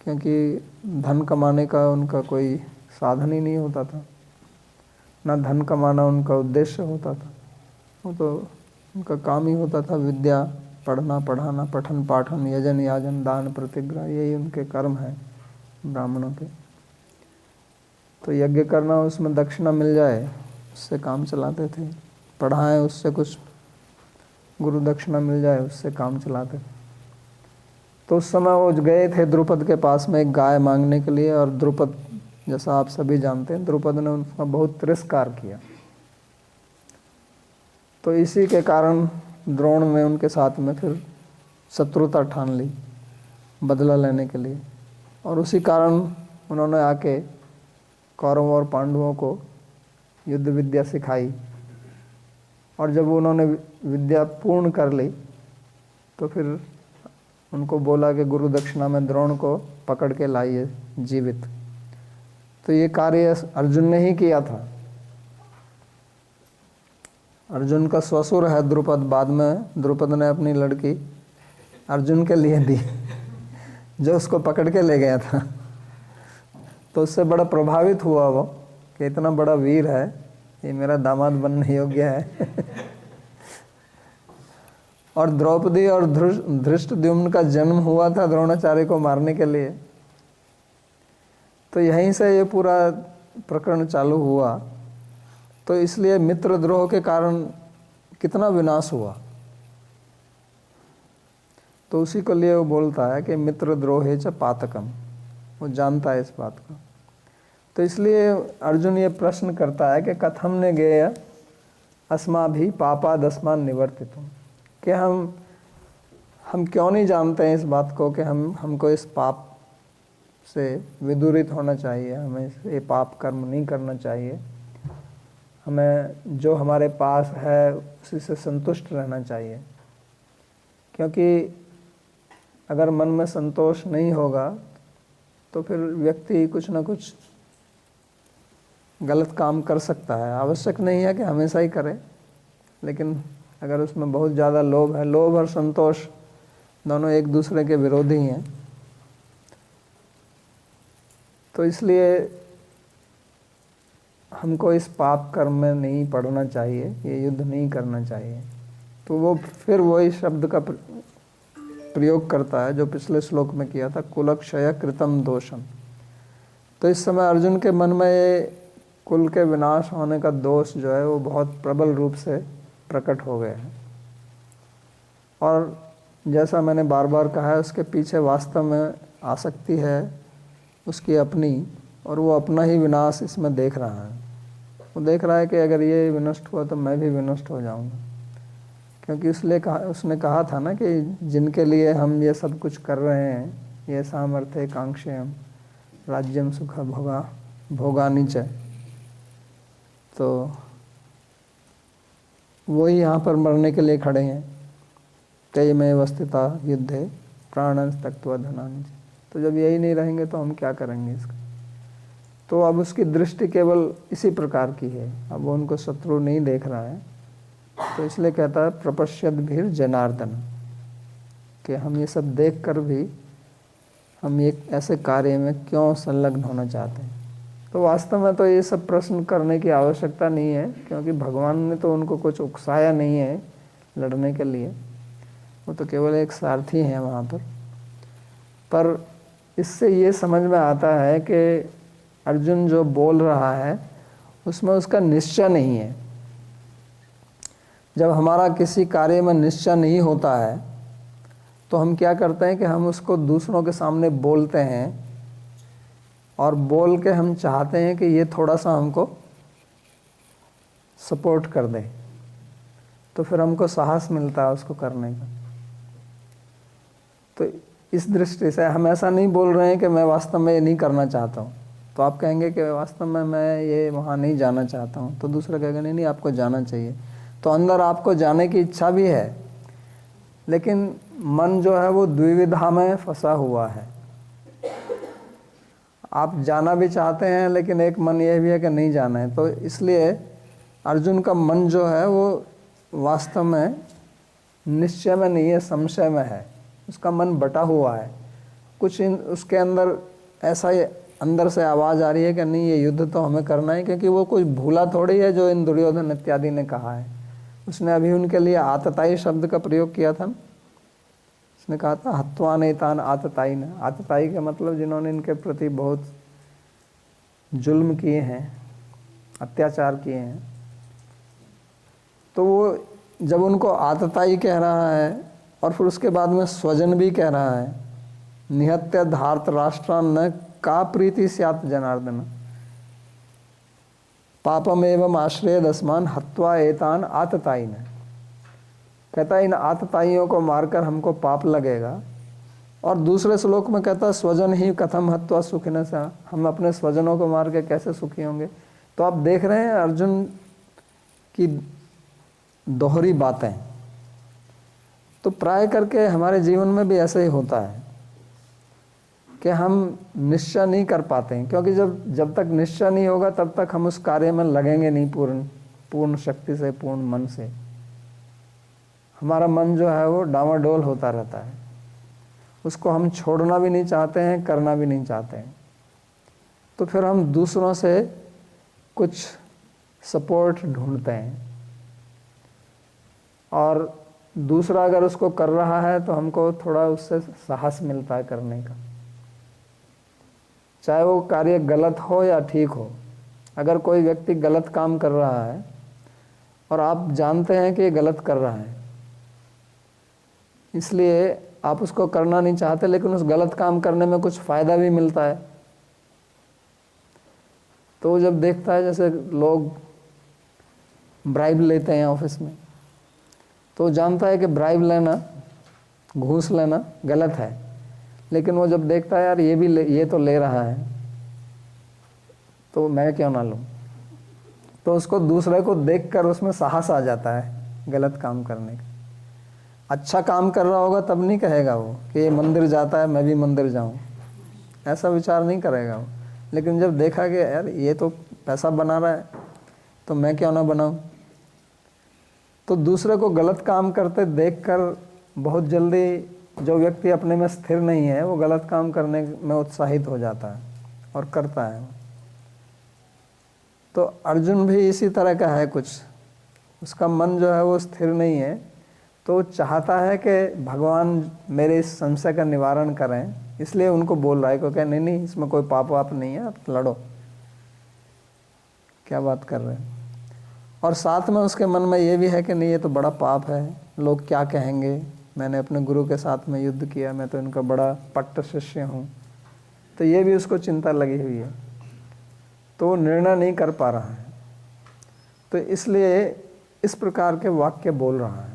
क्योंकि धन कमाने का उनका कोई साधन ही नहीं होता था, ना धन कमाना उनका उद्देश्य होता था। वो तो उनका काम ही होता था विद्या पढ़ना, पढ़ाना, पठन पाठन, यजन याजन, दान प्रतिग्रह, यही उनके कर्म हैं ब्राह्मणों के। तो यज्ञ करना, उसमें दक्षिणा मिल जाए उससे काम चलाते थे, पढ़ाएं उससे कुछ गुरु दक्षिणा मिल जाए उससे काम चलाते थे। तो उस समय वो गए थे द्रुपद के पास में एक गाय मांगने के लिए, और द्रुपद, जैसा आप सभी जानते हैं, द्रुपद ने उनका बहुत तिरस्कार किया। तो इसी के कारण द्रोण ने उनके साथ में फिर शत्रुता ठान ली बदला लेने के लिए, और उसी कारण उन्होंने आके कौरवों और पांडवों को युद्ध विद्या सिखाई। और जब उन्होंने विद्या पूर्ण कर ली तो फिर उनको बोला कि गुरु दक्षिणा में द्रोण को पकड़ के लाइए जीवित। तो ये कार्य अर्जुन ने ही किया था। अर्जुन का ससुर है द्रुपद, बाद में द्रुपद ने अपनी लड़की अर्जुन के लिए दी जो उसको पकड़ के ले गया था। तो उससे बड़ा प्रभावित हुआ वो कि इतना बड़ा वीर है, ये मेरा दामाद बनने योग्य है और द्रौपदी और धृष्टद्युम्न का जन्म हुआ था द्रोणाचार्य को मारने के लिए। तो यहीं से ये पूरा प्रकरण चालू हुआ। तो इसलिए मित्रद्रोह के कारण कितना विनाश हुआ, तो उसी को लिए वो बोलता है कि मित्रद्रोहे च पातकम, वो जानता है इस बात को। तो इसलिए अर्जुन ये प्रश्न करता है कि कथम ने गेय अस्माभि पापादस्मान निवर्तितुम, कि हम क्यों नहीं जानते हैं इस बात को कि हमको इस पाप से विदूरित होना चाहिए, हमें ये पाप कर्म नहीं करना चाहिए, हमें जो हमारे पास है उसी से संतुष्ट रहना चाहिए। क्योंकि अगर मन में संतोष नहीं होगा तो फिर व्यक्ति कुछ ना कुछ गलत काम कर सकता है। आवश्यक नहीं है कि हमेशा ही करे, लेकिन अगर उसमें बहुत ज़्यादा लोभ है, लोभ और संतोष दोनों एक दूसरे के विरोधी हैं। तो इसलिए हमको इस पाप कर्म में नहीं पड़ना चाहिए, ये युद्ध नहीं करना चाहिए। तो वो फिर वही शब्द का प्रयोग करता है जो पिछले श्लोक में किया था, कुलक्षय कृतम दोषम। तो इस समय अर्जुन के मन में ये कुल के विनाश होने का दोष जो है वो बहुत प्रबल रूप से प्रकट हो गया है। और जैसा मैंने बार बार कहा है, उसके पीछे वास्तव में आसक्ति है उसकी अपनी, और वो अपना ही विनाश इसमें देख रहा है। वो देख रहा है कि अगर ये विनष्ट हुआ तो मैं भी विनष्ट हो जाऊंगा। क्योंकि उसने कहा था ना कि जिनके लिए हम ये सब कुछ कर रहे हैं, ये सामर्थ्य कांक्षेयम राज्यम सुख भोगानी च, तो वही यहाँ पर मरने के लिए खड़े हैं। तय में वस्थिता युद्धे प्राणं त्यक्त्वा धनानि च। तो जब यही नहीं रहेंगे तो हम क्या करेंगे इसका। तो अब उसकी दृष्टि केवल इसी प्रकार की है, अब वो उनको शत्रु नहीं देख रहा है। तो इसलिए कहता है प्रपश्यद भीर जनार्दन, कि हम ये सब देख कर भी हम एक ऐसे कार्य में क्यों संलग्न होना चाहते हैं। तो वास्तव में तो ये सब प्रश्न करने की आवश्यकता नहीं है, क्योंकि भगवान ने तो उनको कुछ उकसाया नहीं है लड़ने के लिए, वो तो केवल एक सारथी हैं वहाँ पर इससे ये समझ में आता है कि अर्जुन जो बोल रहा है उसमें उसका निश्चय नहीं है। जब हमारा किसी कार्य में निश्चय नहीं होता है तो हम क्या करते हैं कि हम उसको दूसरों के सामने बोलते हैं और बोल के हम चाहते हैं कि ये थोड़ा सा हमको सपोर्ट कर दे, तो फिर हमको साहस मिलता है उसको करने का। तो इस दृष्टि से हम ऐसा नहीं बोल रहे हैं कि मैं वास्तव में ये नहीं करना चाहता हूँ। तो आप कहेंगे कि वास्तव में मैं ये वहाँ नहीं जाना चाहता हूँ, तो दूसरा कहेगा नहीं नहीं आपको जाना चाहिए। तो अंदर आपको जाने की इच्छा भी है, लेकिन मन जो है वो द्विविधा में फंसा हुआ है। आप जाना भी चाहते हैं, लेकिन एक मन ये भी है कि नहीं जाना है। तो इसलिए अर्जुन का मन जो है वो वास्तव में निश्चय में नहीं है, संशय में है। उसका मन बटा हुआ है। कुछ उसके अंदर ऐसा अंदर से आवाज़ आ रही है कि नहीं ये युद्ध तो हमें करना है, क्योंकि वो कुछ भूला थोड़ी है जो इन दुर्योधन इत्यादि ने कहा है। उसने अभी उनके लिए आतताई शब्द का प्रयोग किया था। उसने कहा था हत्वा नेतान आतताई न। आतताई का मतलब जिन्होंने इनके प्रति बहुत जुल्म किए हैं, अत्याचार किए हैं। तो वो जब उनको आतताई कह रहा है और फिर उसके बाद में स्वजन भी कह रहा है, निहत्य धार्त राष्ट्रान्न का प्रीति स्यात् जनार्दन पापम एवं आश्रय दस्मान हत्वा एतान आतताई न। कहता है इन आतताइयों को मारकर हमको पाप लगेगा। और दूसरे श्लोक में कहता है स्वजन ही कथम हत्वा सुखिन सा, हम अपने स्वजनों को मार के कैसे सुखी होंगे। तो आप देख रहे हैं अर्जुन की दोहरी बातें। तो प्राय करके हमारे जीवन में भी ऐसे ही होता है कि हम निश्चय नहीं कर पाते हैं, क्योंकि जब तक निश्चय नहीं होगा तब तक हम उस कार्य में लगेंगे नहीं पूर्ण शक्ति से, पूर्ण मन से। हमारा मन जो है वो डामाडोल होता रहता है। उसको हम छोड़ना भी नहीं चाहते हैं, करना भी नहीं चाहते हैं। तो फिर हम दूसरों से कुछ सपोर्ट ढूंढते हैं, और दूसरा अगर उसको कर रहा है तो हमको थोड़ा उससे साहस मिलता है करने का, चाहे वो कार्य गलत हो या ठीक हो। अगर कोई व्यक्ति गलत काम कर रहा है और आप जानते हैं कि ये गलत कर रहा है, इसलिए आप उसको करना नहीं चाहते, लेकिन उस गलत काम करने में कुछ फ़ायदा भी मिलता है, तो वो जब देखता है, जैसे लोग ब्राइब लेते हैं ऑफिस में, तो जानता है कि ब्राइब लेना, घूस लेना गलत है, लेकिन वो जब देखता है यार ये तो ले रहा है, तो मैं क्यों ना लूँ, तो उसको दूसरे को देखकर उसमें साहस आ जाता है गलत काम करने का। अच्छा काम कर रहा होगा तब नहीं कहेगा वो कि ये मंदिर जाता है मैं भी मंदिर जाऊँ, ऐसा विचार नहीं करेगा वो। लेकिन जब देखा कि यार ये तो पैसा बना रहा है तो मैं क्यों ना बनाऊँ, तो दूसरे को गलत काम करते देखकर बहुत जल्दी जो व्यक्ति अपने में स्थिर नहीं है वो गलत काम करने में उत्साहित हो जाता है और करता है। तो अर्जुन भी इसी तरह का है कुछ, उसका मन जो है वो स्थिर नहीं है, तो चाहता है कि भगवान मेरे इस संशय का निवारण करें, इसलिए उनको बोल रहा है को क्या नहीं इसमें कोई पाप वाप नहीं है, आप लड़ो, क्या बात कर रहे हैं। और साथ में उसके मन में ये भी है कि नहीं ये तो बड़ा पाप है, लोग क्या कहेंगे, मैंने अपने गुरु के साथ में युद्ध किया, मैं तो इनका बड़ा पट्ट शिष्य हूँ, तो ये भी उसको चिंता लगी हुई है, तो वो निर्णय नहीं कर पा रहा है। तो इसलिए इस प्रकार के वाक्य बोल रहा है,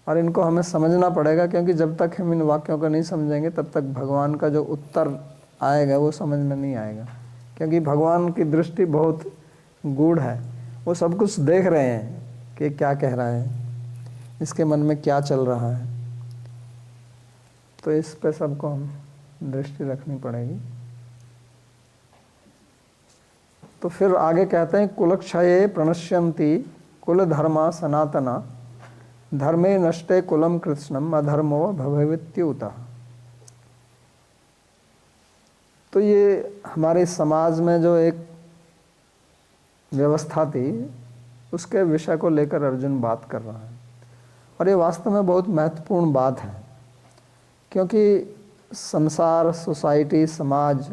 और इनको हमें समझना पड़ेगा, क्योंकि जब तक हम इन वाक्यों को नहीं समझेंगे तब तक भगवान का जो उत्तर आएगा वो समझ में नहीं आएगा। क्योंकि भगवान की दृष्टि बहुत गूढ़ है, वो सब कुछ देख रहे हैं कि क्या कह रहा है, इसके मन में क्या चल रहा है, तो इस पे सबको हम दृष्टि रखनी पड़ेगी। तो फिर आगे कहते हैं कुलक्षये प्रणश्यन्ति कुल धर्मा सनातना धर्मे नष्टे कुलम कृष्णम अधर्मो भवेत्युतः। तो ये हमारे समाज में जो एक व्यवस्था थी उसके विषय को लेकर अर्जुन बात कर रहा है, और ये वास्तव में बहुत महत्वपूर्ण बात है, क्योंकि संसार, सोसाइटी, समाज,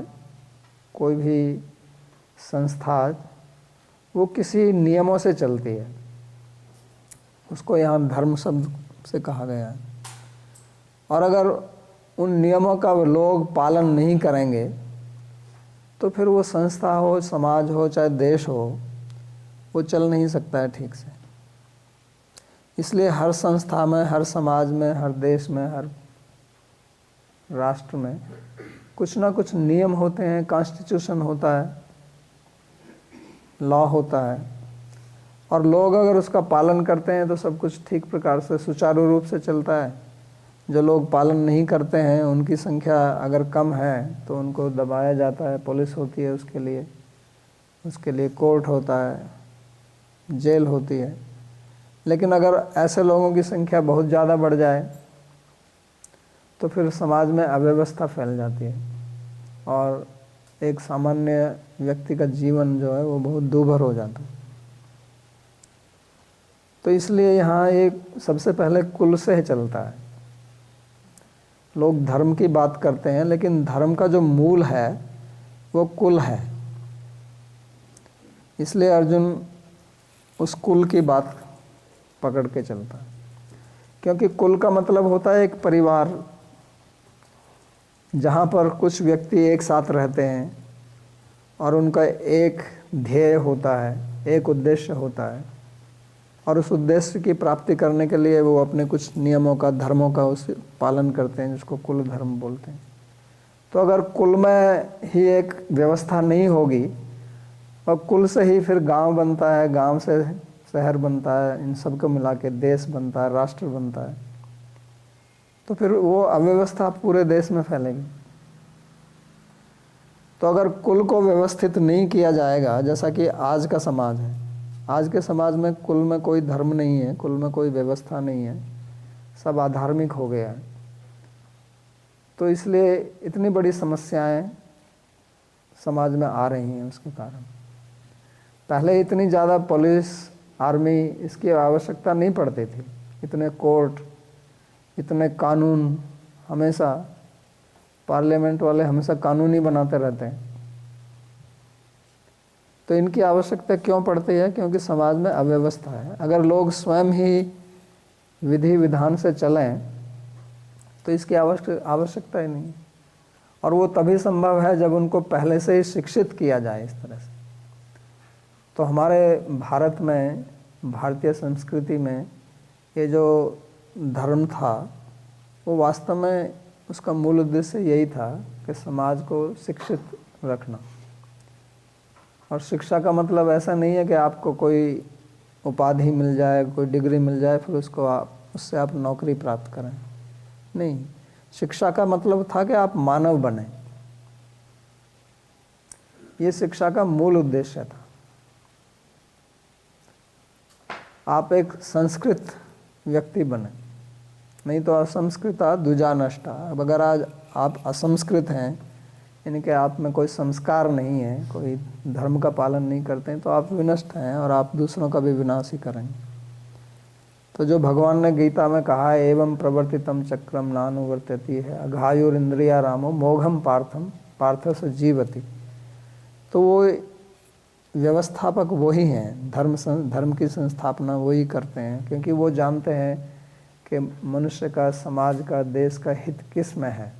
कोई भी संस्था वो किसी नियमों से चलती है, उसको यहाँ धर्म शब्द से कहा गया है। और अगर उन नियमों का लोग पालन नहीं करेंगे तो फिर वो संस्था हो, समाज हो, चाहे देश हो, वो चल नहीं सकता है ठीक से। इसलिए हर संस्था में, हर समाज में, हर देश में, हर राष्ट्र में कुछ ना कुछ नियम होते हैं, कॉन्स्टिट्यूशन होता है, लॉ होता है, और लोग अगर उसका पालन करते हैं तो सब कुछ ठीक प्रकार से सुचारू रूप से चलता है। जो लोग पालन नहीं करते हैं, उनकी संख्या अगर कम है तो उनको दबाया जाता है, पुलिस होती है उसके लिए कोर्ट होता है, जेल होती है। लेकिन अगर ऐसे लोगों की संख्या बहुत ज़्यादा बढ़ जाए तो फिर समाज में अव्यवस्था फैल जाती है और एक सामान्य व्यक्ति का जीवन जो है वो बहुत दूभर हो जाता है। तो इसलिए यहाँ एक सबसे पहले कुल से ही चलता है। लोग धर्म की बात करते हैं, लेकिन धर्म का जो मूल है वो कुल है। इसलिए अर्जुन उस कुल की बात पकड़ के चलता है, क्योंकि कुल का मतलब होता है एक परिवार, जहाँ पर कुछ व्यक्ति एक साथ रहते हैं और उनका एक ध्येय होता है, एक उद्देश्य होता है, और उस उद्देश्य की प्राप्ति करने के लिए वो अपने कुछ नियमों का, धर्मों का उस पालन करते हैं, जिसको कुल धर्म बोलते हैं। तो अगर कुल में ही एक व्यवस्था नहीं होगी और कुल से ही फिर गांव बनता है, गांव से शहर बनता है, इन सब को मिला के देश बनता है, राष्ट्र बनता है, तो फिर वो अव्यवस्था पूरे देश में फैलेगी। तो अगर कुल को व्यवस्थित नहीं किया जाएगा, जैसा कि आज का समाज है, आज के समाज में कुल में कोई धर्म नहीं है, कुल में कोई व्यवस्था नहीं है, सब आधार्मिक हो गया है। तो इसलिए इतनी बड़ी समस्याएं समाज में आ रही हैं उसके कारण। पहले इतनी ज़्यादा पुलिस, आर्मी, इसकी आवश्यकता नहीं पड़ती थी। इतने कोर्ट, इतने कानून, हमेशा पार्लियामेंट वाले हमेशा कानून ही बनाते रहते हैं। तो इनकी आवश्यकता क्यों पड़ती है? क्योंकि समाज में अव्यवस्था है। अगर लोग स्वयं ही विधि विधान से चलें तो इसकी आवश्यकता ही नहीं। और वो तभी संभव है जब उनको पहले से ही शिक्षित किया जाए इस तरह से। तो हमारे भारत में, भारतीय संस्कृति में ये जो धर्म था वो वास्तव में उसका मूल उद्देश्य यही था कि समाज को शिक्षित रखना। और शिक्षा का मतलब ऐसा नहीं है कि आपको कोई उपाधि मिल जाए, कोई डिग्री मिल जाए, फिर उससे आप नौकरी प्राप्त करें। नहीं, शिक्षा का मतलब था कि आप मानव बने। ये शिक्षा का मूल उद्देश्य था। आप एक संस्कृत व्यक्ति बने, नहीं तो असंस्कृता द्विजा नष्टा। अब अगर आज आप असंस्कृत हैं, यानी कि आप में कोई संस्कार नहीं है, कोई धर्म का पालन नहीं करते हैं, तो आप विनष्ट हैं और आप दूसरों का भी विनाश ही करेंगे। तो जो भगवान ने गीता में कहा है, एवं प्रवर्तितम चक्रम नानुवर्तति है, अघायुरिंद्रिया रामो मोघम पार्थस जीवति। तो वो व्यवस्थापक वही हैं, धर्म की संस्थापना वही करते हैं, क्योंकि वो जानते हैं कि मनुष्य का, समाज का, देश का हित किस में है।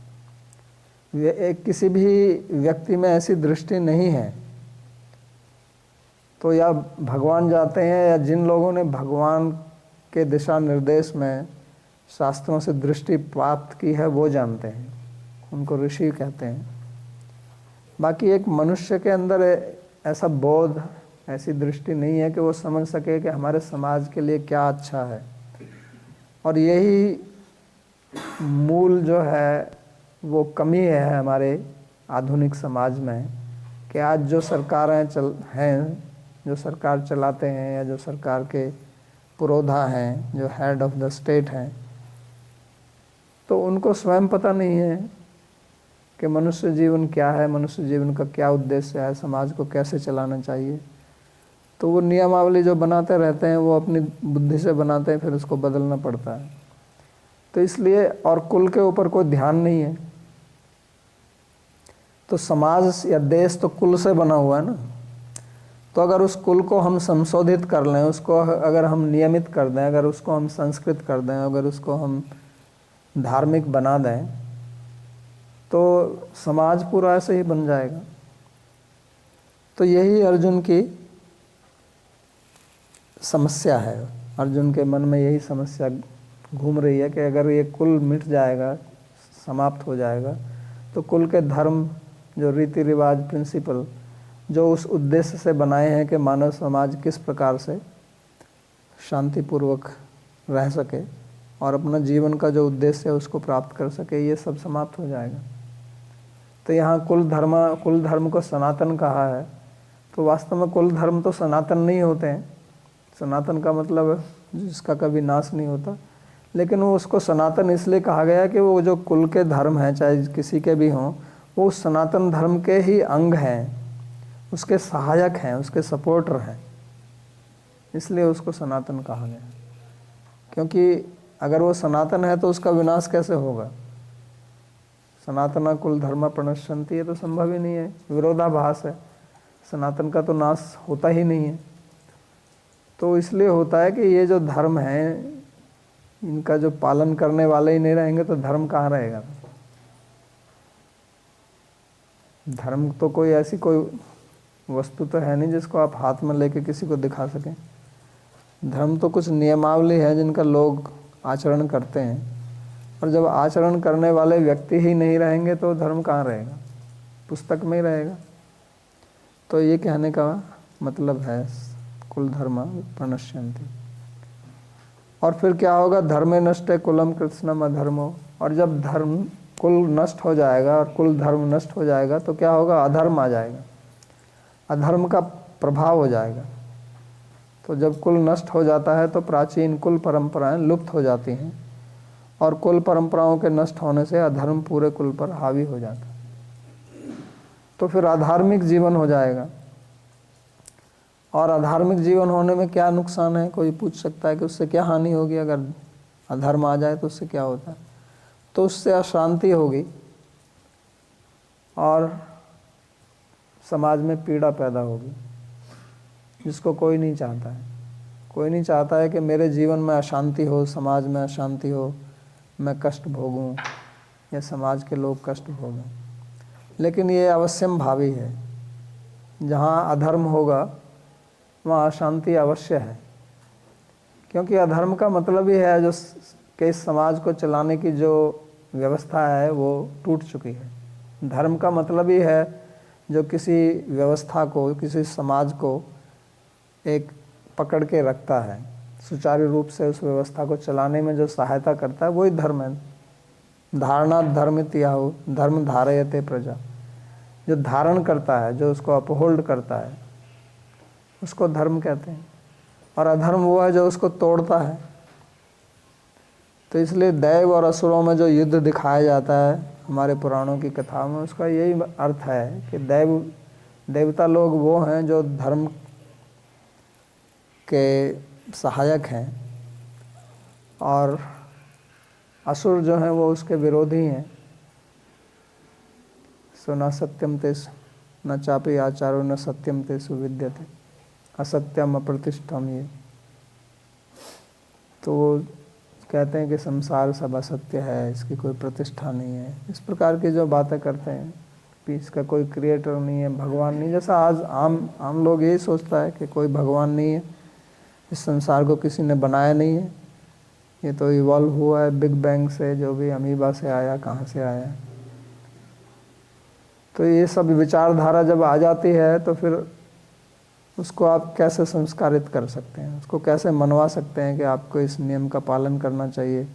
किसी भी व्यक्ति में ऐसी दृष्टि नहीं है। तो या भगवान जाते हैं, या जिन लोगों ने भगवान के दिशा निर्देश में शास्त्रों से दृष्टि प्राप्त की है वो जानते हैं, उनको ऋषि कहते हैं। बाकी एक मनुष्य के अंदर ऐसा बोध, ऐसी दृष्टि नहीं है कि वो समझ सके कि हमारे समाज के लिए क्या अच्छा है। और यही मूल जो है वो कमी है हमारे आधुनिक समाज में, कि आज जो सरकारें जो सरकार चलाते हैं, या जो सरकार के पुरोधा हैं, जो हेड ऑफ द स्टेट हैं, तो उनको स्वयं पता नहीं है कि मनुष्य जीवन क्या है, मनुष्य जीवन का क्या उद्देश्य है, समाज को कैसे चलाना चाहिए। तो वो नियमावली जो बनाते रहते हैं वो अपनी बुद्धि से बनाते हैं, फिर उसको बदलना पड़ता है। तो इसलिए, और कुल के ऊपर कोई ध्यान नहीं है। तो समाज या देश तो कुल से बना हुआ है ना। तो अगर उस कुल को हम संशोधित कर लें, उसको अगर हम नियमित कर दें, अगर उसको हम संस्कृत कर दें, अगर उसको हम धार्मिक बना दें, तो समाज पूरा ऐसे ही बन जाएगा। तो यही अर्जुन की समस्या है। अर्जुन के मन में यही समस्या घूम रही है कि अगर ये कुल मिट जाएगा, समाप्त हो जाएगा, तो कुल के धर्म, जो रीति रिवाज, प्रिंसिपल, जो उस उद्देश्य से बनाए हैं कि मानव समाज किस प्रकार से शांतिपूर्वक रह सके और अपना जीवन का जो उद्देश्य है उसको प्राप्त कर सके, ये सब समाप्त हो जाएगा। तो यहाँ कुल धर्म को सनातन कहा है, तो वास्तव में कुल धर्म तो सनातन नहीं होते हैं। सनातन का मतलब जिसका कभी नाश नहीं होता, लेकिन वो उसको सनातन इसलिए कहा गया कि वो जो कुल के धर्म हैं, चाहे किसी के भी हों, वो उस सनातन धर्म के ही अंग हैं, उसके सहायक हैं, उसके सपोर्टर हैं, इसलिए उसको सनातन कहा गया। क्योंकि अगर वो सनातन है तो उसका विनाश कैसे होगा? सनातना कुल धर्म प्रणश्यन्ति, ये तो संभव ही नहीं है, विरोधाभास है। सनातन का तो नाश होता ही नहीं है। तो इसलिए होता है कि ये जो धर्म है, इनका जो पालन करने वाले ही नहीं रहेंगे तो धर्म कहाँ रहेगा? धर्म तो कोई ऐसी कोई वस्तु तो है नहीं जिसको आप हाथ में लेके किसी को दिखा सकें। धर्म तो कुछ नियमावली है जिनका लोग आचरण करते हैं, और जब आचरण करने वाले व्यक्ति ही नहीं रहेंगे तो धर्म कहाँ रहेगा? पुस्तक में ही रहेगा। तो ये कहने का मतलब है कुल धर्म प्रणश्यन्ति। और फिर क्या होगा? धर्मे नष्टे कुलम कृत्स्नम अधर्मो। और जब धर्म कुल नष्ट हो जाएगा और कुल धर्म नष्ट हो जाएगा तो क्या होगा? अधर्म आ जाएगा, अधर्म का प्रभाव हो जाएगा। तो जब कुल नष्ट हो जाता है तो प्राचीन कुल परंपराएं लुप्त हो जाती हैं, और कुल परंपराओं के नष्ट होने से अधर्म पूरे कुल पर हावी हो जाता है। तो फिर अधार्मिक जीवन हो जाएगा। और अधार्मिक जीवन होने में क्या नुकसान है? कोई पूछ सकता है कि उससे क्या हानि होगी? अगर अधर्म आ जाए तो उससे क्या होता है? तो उससे अशांति होगी और समाज में पीड़ा पैदा होगी, जिसको कोई नहीं चाहता है। कोई नहीं चाहता है कि मेरे जीवन में अशांति हो, समाज में अशांति हो, मैं कष्ट भोगूं या समाज के लोग कष्ट भोगें। लेकिन ये अवश्यम भावी है, जहाँ अधर्म होगा वहाँ अशांति अवश्य है। क्योंकि अधर्म का मतलब ही है जो कि इस समाज को चलाने की जो व्यवस्था है वो टूट चुकी है। धर्म का मतलब ही है जो किसी व्यवस्था को, किसी समाज को एक पकड़ के रखता है, सुचारू रूप से उस व्यवस्था को चलाने में जो सहायता करता है, वही धर्म है। धारणा धर्मित्याहु, धर्म धारयते प्रजा। जो धारण करता है, जो उसको अपहोल्ड करता है, उसको धर्म कहते हैं। और अधर्म वो है जो उसको तोड़ता है। तो इसलिए दैव और असुरों में जो युद्ध दिखाया जाता है हमारे पुराणों की कथाओं में, उसका यही अर्थ है कि देवता लोग वो हैं जो धर्म के सहायक हैं, और असुर जो हैं वो उसके विरोधी हैं। सो न सत्यम तेषु न चापि आचारो न सत्यम तेषु विद्यते असत्यम अप्रतिष्ठम। ये तो वो कहते हैं कि संसार सब असत्य है, इसकी कोई प्रतिष्ठा नहीं है, इस प्रकार की जो बातें करते हैं कि इसका कोई क्रिएटर नहीं है, भगवान नहीं। जैसा आज आम लोग यही सोचता है कि कोई भगवान नहीं है, इस संसार को किसी ने बनाया नहीं है, ये तो इवॉल्व हुआ है बिग बैंग से, जो भी अमीबा से आया, कहाँ से आया। तो ये सब विचारधारा जब आ जाती है तो फिर उसको आप कैसे संस्कारित कर सकते हैं, उसको कैसे मनवा सकते हैं कि आपको इस नियम का पालन करना चाहिए।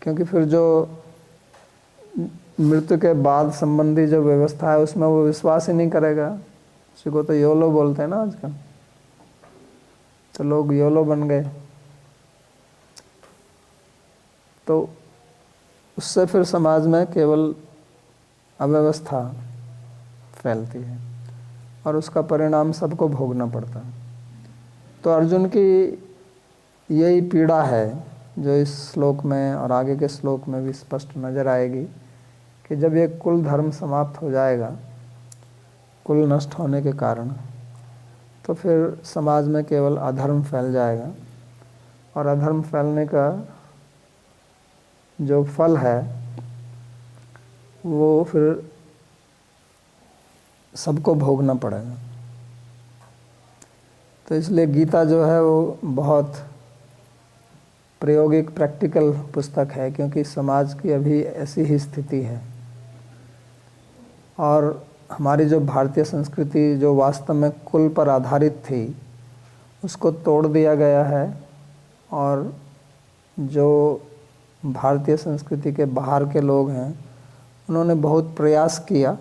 क्योंकि फिर जो मृत्यु के बाद संबंधी जो व्यवस्था है उसमें वो विश्वास ही नहीं करेगा। उसी को तो योलो बोलते हैं ना आजकल, तो लोग योलो बन गए। तो उससे फिर समाज में केवल अव्यवस्था फैलती है और उसका परिणाम सबको भोगना पड़ता है। तो अर्जुन की यही पीड़ा है जो इस श्लोक में और आगे के श्लोक में भी स्पष्ट नजर आएगी कि जब ये कुल धर्म समाप्त हो जाएगा, कुल नष्ट होने के कारण, तो फिर समाज में केवल अधर्म फैल जाएगा। और अधर्म फैलने का जो फल है वो फिर सबको भोगना पड़ेगा। तो इसलिए गीता जो है वो बहुत प्रायोगिक प्रैक्टिकल पुस्तक है, क्योंकि समाज की अभी ऐसी ही स्थिति है। और हमारी जो भारतीय संस्कृति जो वास्तव में कुल पर आधारित थी उसको तोड़ दिया गया है, और जो भारतीय संस्कृति के बाहर के लोग हैं उन्होंने बहुत प्रयास किया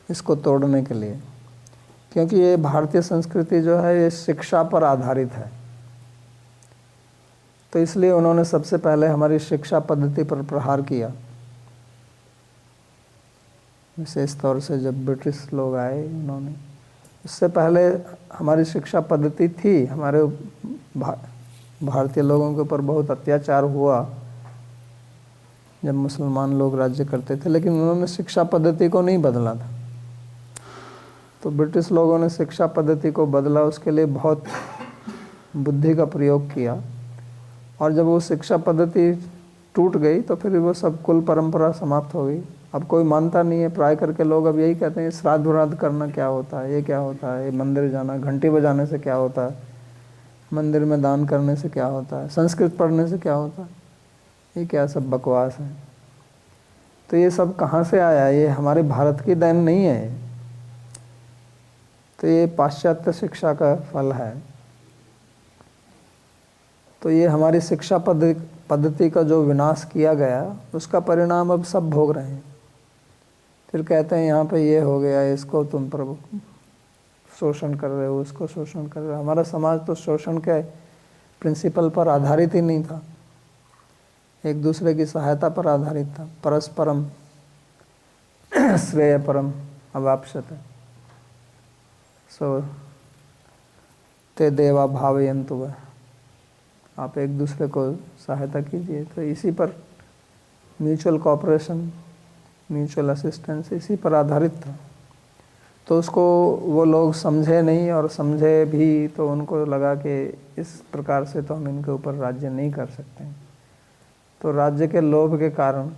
इसको तोड़ने के लिए, क्योंकि ये भारतीय संस्कृति जो है ये शिक्षा पर आधारित है। तो इसलिए उन्होंने सबसे पहले हमारी शिक्षा पद्धति पर प्रहार किया। विशेष तौर से जब ब्रिटिश लोग आए उन्होंने, उससे पहले हमारी शिक्षा पद्धति थी, हमारे भारतीय लोगों के ऊपर बहुत अत्याचार हुआ जब मुसलमान लोग राज्य करते थे, लेकिन उन्होंने शिक्षा पद्धति को नहीं बदला था। तो ब्रिटिश लोगों ने शिक्षा पद्धति को बदला, उसके लिए बहुत बुद्धि का प्रयोग किया, और जब वो शिक्षा पद्धति टूट गई तो फिर वो सब कुल परंपरा समाप्त हो गई। अब कोई मानता नहीं है, प्राय करके लोग अब यही कहते हैं श्राद्ध व्राद्ध करना क्या होता है, ये क्या होता है, ये मंदिर जाना, घंटी बजाने से क्या होता है, मंदिर में दान करने से क्या होता है, संस्कृत पढ़ने से क्या होता है, ये क्या सब बकवास है। तो ये सब कहाँ से आया? ये हमारे भारत की देन नहीं है, तो ये पाश्चात्य शिक्षा का फल है। तो ये हमारी शिक्षा पद्धति का जो विनाश किया गया उसका परिणाम अब सब भोग रहे हैं। फिर कहते हैं यहाँ पे ये हो गया, इसको तुम प्रभु शोषण कर रहे हो, उसको शोषण कर रहे हो। हमारा समाज तो शोषण के प्रिंसिपल पर आधारित ही नहीं था, एक दूसरे की सहायता पर आधारित था। परस्परम श्रेय परम अवाप्स्यते, सो ते देवा भावयन्तु वः, आप एक दूसरे को सहायता कीजिए। तो इसी पर म्यूचुअल कोऑपरेशन, म्यूचुअल असिस्टेंस इसी पर आधारित था। तो उसको वो लोग समझे नहीं, और समझे भी तो उनको लगा कि इस प्रकार से तो हम इनके ऊपर राज्य नहीं कर सकते। तो राज्य के लोभ के कारण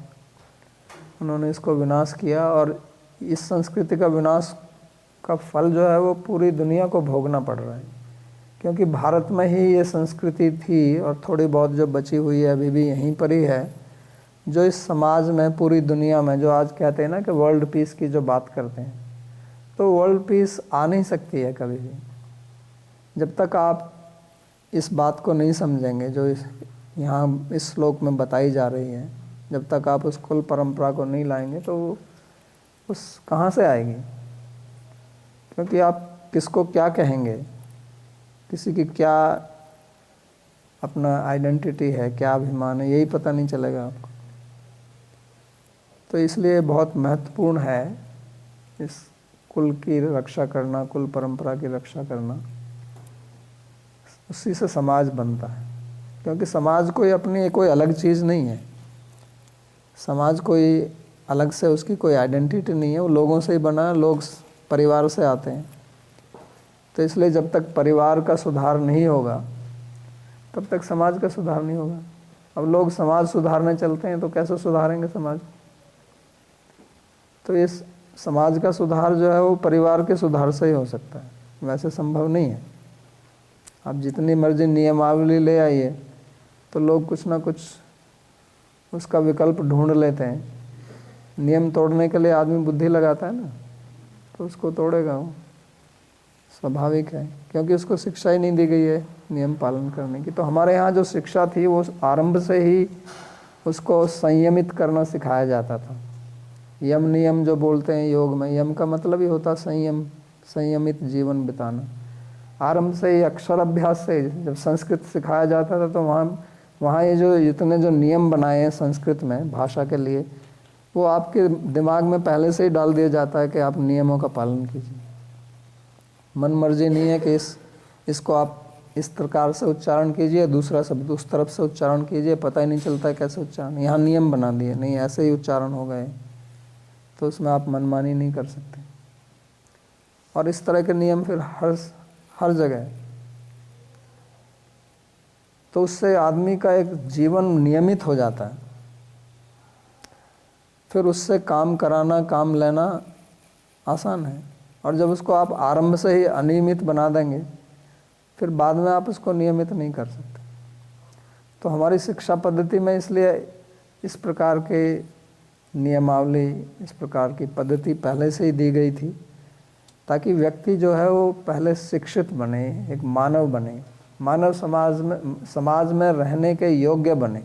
उन्होंने इसको विनाश किया, और इस संस्कृति का विनाश का फल जो है वो पूरी दुनिया को भोगना पड़ रहा है, क्योंकि भारत में ही ये संस्कृति थी और थोड़ी बहुत जो बची हुई है अभी भी यहीं पर ही है, जो इस समाज में पूरी दुनिया में जो आज कहते हैं ना कि वर्ल्ड पीस की जो बात करते हैं, तो वर्ल्ड पीस आ नहीं सकती है कभी भी जब तक आप इस बात को नहीं समझेंगे जो यहाँ इस श्लोक में बताई जा रही है। जब तक आप उस कुल परंपरा को नहीं लाएंगे तो उस कहाँ से आएगी, क्योंकि आप किसको क्या कहेंगे, किसी की क्या अपना आइडेंटिटी है, क्या अभिमान है, यही पता नहीं चलेगा आपको। तो इसलिए बहुत महत्वपूर्ण है इस कुल की रक्षा करना, कुल परंपरा की रक्षा करना। उसी से समाज बनता है, क्योंकि समाज कोई अपनी कोई अलग चीज़ नहीं है। समाज कोई अलग से उसकी कोई आइडेंटिटी नहीं है, वो लोगों से ही बना है, लोग परिवार से आते हैं। तो इसलिए जब तक परिवार का सुधार नहीं होगा तब तक समाज का सुधार नहीं होगा। अब लोग समाज सुधारने चलते हैं तो कैसे सुधारेंगे समाज? तो इस समाज का सुधार जो है वो परिवार के सुधार से ही हो सकता है, वैसे संभव नहीं है। आप जितनी मर्जी नियमावली ले आइए तो लोग कुछ ना कुछ उसका विकल्प ढूंढ लेते हैं। नियम तोड़ने के लिए आदमी बुद्धि लगाता है ना, तो उसको तोड़ेगा वो, स्वाभाविक है, क्योंकि उसको शिक्षा ही नहीं दी गई है नियम पालन करने की। तो हमारे यहाँ जो शिक्षा थी वो आरंभ से ही उसको संयमित करना सिखाया जाता था। यम नियम जो बोलते हैं योग में, यम का मतलब ही होता संयम, संयमित जीवन बिताना। आरंभ से ही अक्षर अभ्यास से जब संस्कृत सिखाया जाता था तो वहाँ ये जो इतने जो नियम बनाए हैं संस्कृत में भाषा के लिए, वो आपके दिमाग में पहले से ही डाल दिया जाता है कि आप नियमों का पालन कीजिए। मन मर्जी नहीं है कि इसको आप इस प्रकार से उच्चारण कीजिए, दूसरा शब्द उस तरफ से उच्चारण कीजिए, पता ही नहीं चलता है कैसे उच्चारण। यहाँ नियम बना दिए, नहीं ऐसे ही उच्चारण हो गए, तो उसमें आप मनमानी नहीं कर सकते। और इस तरह के नियम फिर हर जगह, तो उससे आदमी का एक जीवन नियमित हो जाता है। फिर उससे काम कराना, काम लेना आसान है। और जब उसको आप आरंभ से ही अनियमित बना देंगे, फिर बाद में आप उसको नियमित नहीं कर सकते। तो हमारी शिक्षा पद्धति में इसलिए इस प्रकार के नियमावली, इस प्रकार की पद्धति पहले से ही दी गई थी, ताकि व्यक्ति जो है वो पहले शिक्षित बने, एक मानव बने, मानव समाज में रहने के योग्य बने।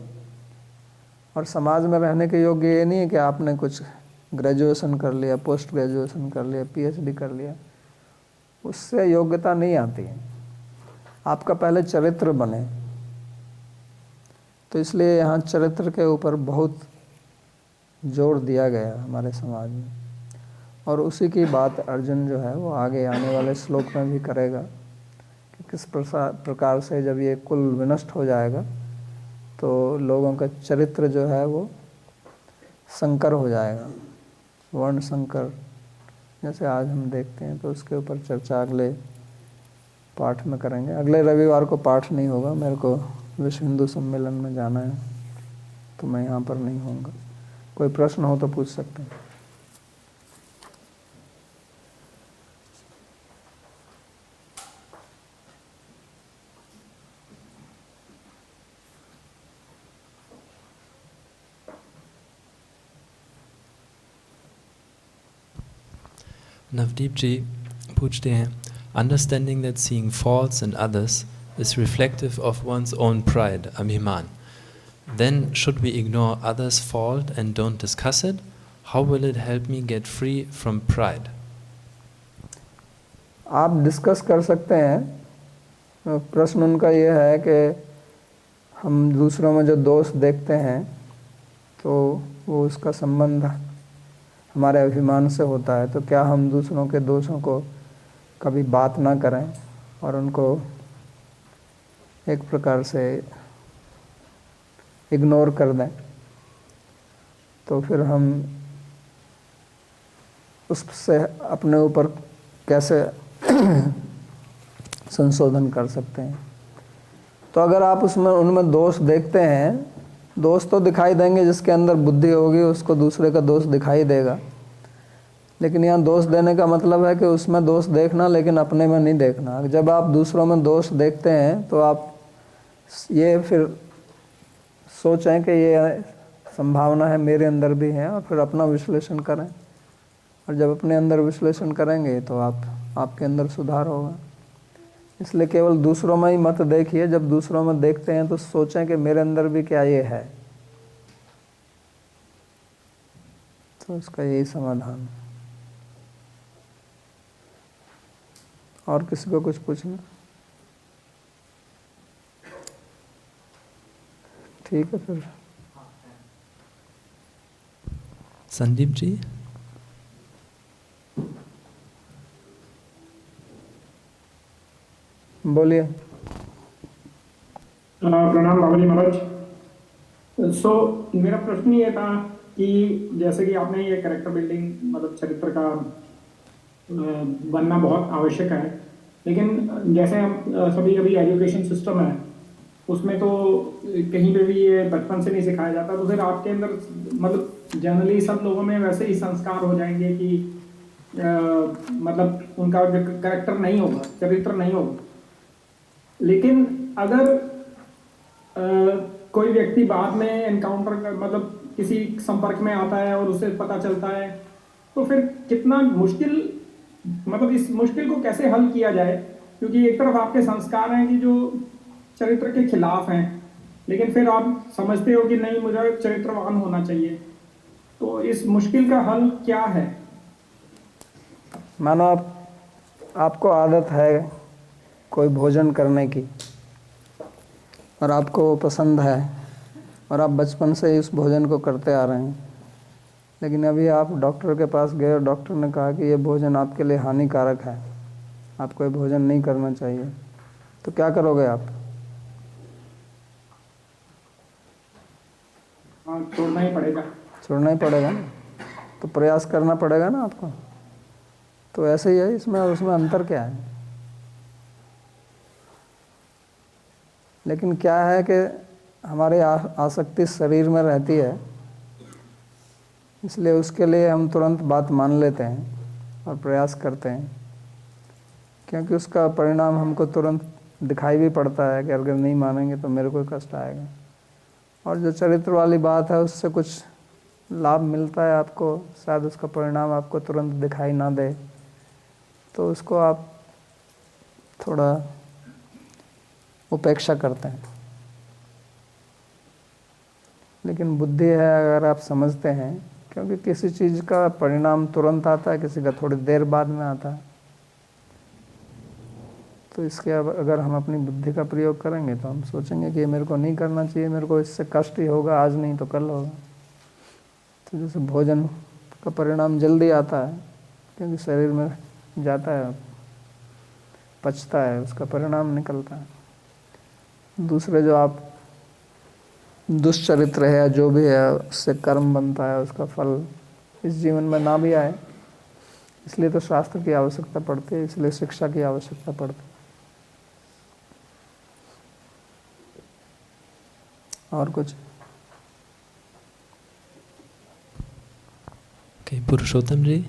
और समाज में रहने के योग्य ये नहीं है कि आपने कुछ ग्रेजुएशन कर लिया, पोस्ट ग्रेजुएशन कर लिया, पीएचडी कर लिया, उससे योग्यता नहीं आती है। आपका पहले चरित्र बने। तो इसलिए यहाँ चरित्र के ऊपर बहुत जोर दिया गया हमारे समाज में, और उसी की बात अर्जुन जो है वो आगे आने वाले श्लोक में भी करेगा कि किस प्रकार से जब ये कुल विनष्ट हो जाएगा तो लोगों का चरित्र जो है वो संकर हो जाएगा, वर्ण संकर, जैसे आज हम देखते हैं। तो उसके ऊपर चर्चा अगले पाठ में करेंगे। अगले रविवार को पाठ नहीं होगा, मेरे को विश्व हिंदू सम्मेलन में जाना है, तो मैं यहाँ पर नहीं होऊंगा। कोई प्रश्न हो तो पूछ सकते हैं। नवदीप जी पूछते हैं, understanding that seeing faults in others is reflective of one's own pride, abhiman, then should we ignore others' fault and don't discuss it? How will it help me get free from pride? आप discuss कर सकते हैं। प्रश्न उनका ये है कि हम दूसरों में जो दोष देखते हैं तो वो उसका संबंध हमारे अभिमान से होता है, तो क्या हम दूसरों के दोषों को कभी बात ना करें और उनको एक प्रकार से इग्नोर कर दें, तो फिर हम उससे अपने ऊपर कैसे संशोधन कर सकते हैं। तो अगर आप उनमें दोष देखते हैं, दोष तो दिखाई देंगे, जिसके अंदर बुद्धि होगी उसको दूसरे का दोष दिखाई देगा। लेकिन यहाँ दोष देने का मतलब है कि उसमें दोष देखना, लेकिन अपने में नहीं देखना। जब आप दूसरों में दोष देखते हैं तो आप ये फिर सोचें कि ये संभावना है मेरे अंदर भी है, और फिर अपना विश्लेषण करें। और जब अपने अंदर विश्लेषण करेंगे तो आपके अंदर सुधार होगा। इसलिए केवल दूसरों में ही मत देखिए, जब दूसरों में देखते हैं तो सोचें कि मेरे अंदर भी क्या ये है। तो इसका यही समाधान। और किसी को कुछ पूछना? ठीक है फिर। संदीप जी। बोलिए। प्रणाम बाबा जी महाराज। सो मेरा प्रश्न ये था कि जैसे कि आपने ये कैरेक्टर बिल्डिंग, मतलब चरित्र का बनना बहुत आवश्यक है, लेकिन जैसे हम सभी अभी एजुकेशन सिस्टम है उसमें तो कहीं पे भी ये बचपन से नहीं सिखाया जाता, तो फिर आपके अंदर मतलब जनरली सब लोगों में वैसे ही संस्कार हो जाएंगे कि मतलब उनका कैरेक्टर नहीं होगा, चरित्र नहीं होगा। लेकिन अगर कोई व्यक्ति बाद में एनकाउंटर मतलब किसी संपर्क में आता है और उसे पता चलता है, तो फिर कितना मुश्किल, मतलब इस मुश्किल को कैसे हल किया जाए? क्योंकि एक तरफ आपके संस्कार हैं कि जो चरित्र के खिलाफ हैं, लेकिन फिर आप समझते हो कि नहीं, मुझे चरित्रवान होना चाहिए। तो इस मुश्किल का हल क्या है? मानो आपको आदत है कोई भोजन करने की, और आपको पसंद है, और आप बचपन से ही उस भोजन को करते आ रहे हैं, लेकिन अभी आप डॉक्टर के पास गए और डॉक्टर ने कहा कि ये भोजन आपके लिए हानिकारक है, आपको ये भोजन नहीं करना चाहिए, तो क्या करोगे आप? हाँ, छोड़ना ही पड़ेगा। छोड़ना ही पड़ेगा ना, तो प्रयास करना पड़ेगा ना आपको। तो ऐसे ही है, इसमें और उसमें अंतर क्या है? लेकिन क्या है कि हमारी आसक्ति शरीर में रहती है, इसलिए उसके लिए हम तुरंत बात मान लेते हैं और प्रयास करते हैं, क्योंकि उसका परिणाम हमको तुरंत दिखाई भी पड़ता है कि अगर नहीं मानेंगे तो मेरे को कष्ट आएगा। और जो चरित्र वाली बात है उससे कुछ लाभ मिलता है आपको, शायद उसका परिणाम आपको तुरंत दिखाई ना दे, तो उसको आप थोड़ा उपेक्षा करते हैं। लेकिन बुद्धि है, अगर आप समझते हैं, क्योंकि किसी चीज़ का परिणाम तुरंत आता है, किसी का थोड़ी देर बाद में आता है, तो इसके अगर हम अपनी बुद्धि का प्रयोग करेंगे तो हम सोचेंगे कि ये मेरे को नहीं करना चाहिए, मेरे को इससे कष्ट ही होगा, आज नहीं तो कल होगा। तो जैसे भोजन का परिणाम जल्दी आता है, क्योंकि शरीर में जाता है, पचता है, उसका परिणाम निकलता है। दूसरे जो आप दुष्चरित्र है या जो भी है, उससे कर्म बनता है, उसका फल इस जीवन में ना भी आए, इसलिए तो शास्त्र की आवश्यकता पड़ती है, इसलिए शिक्षा की आवश्यकता पड़ती है। और कुछ? Okay, पुरुषोत्तम जी।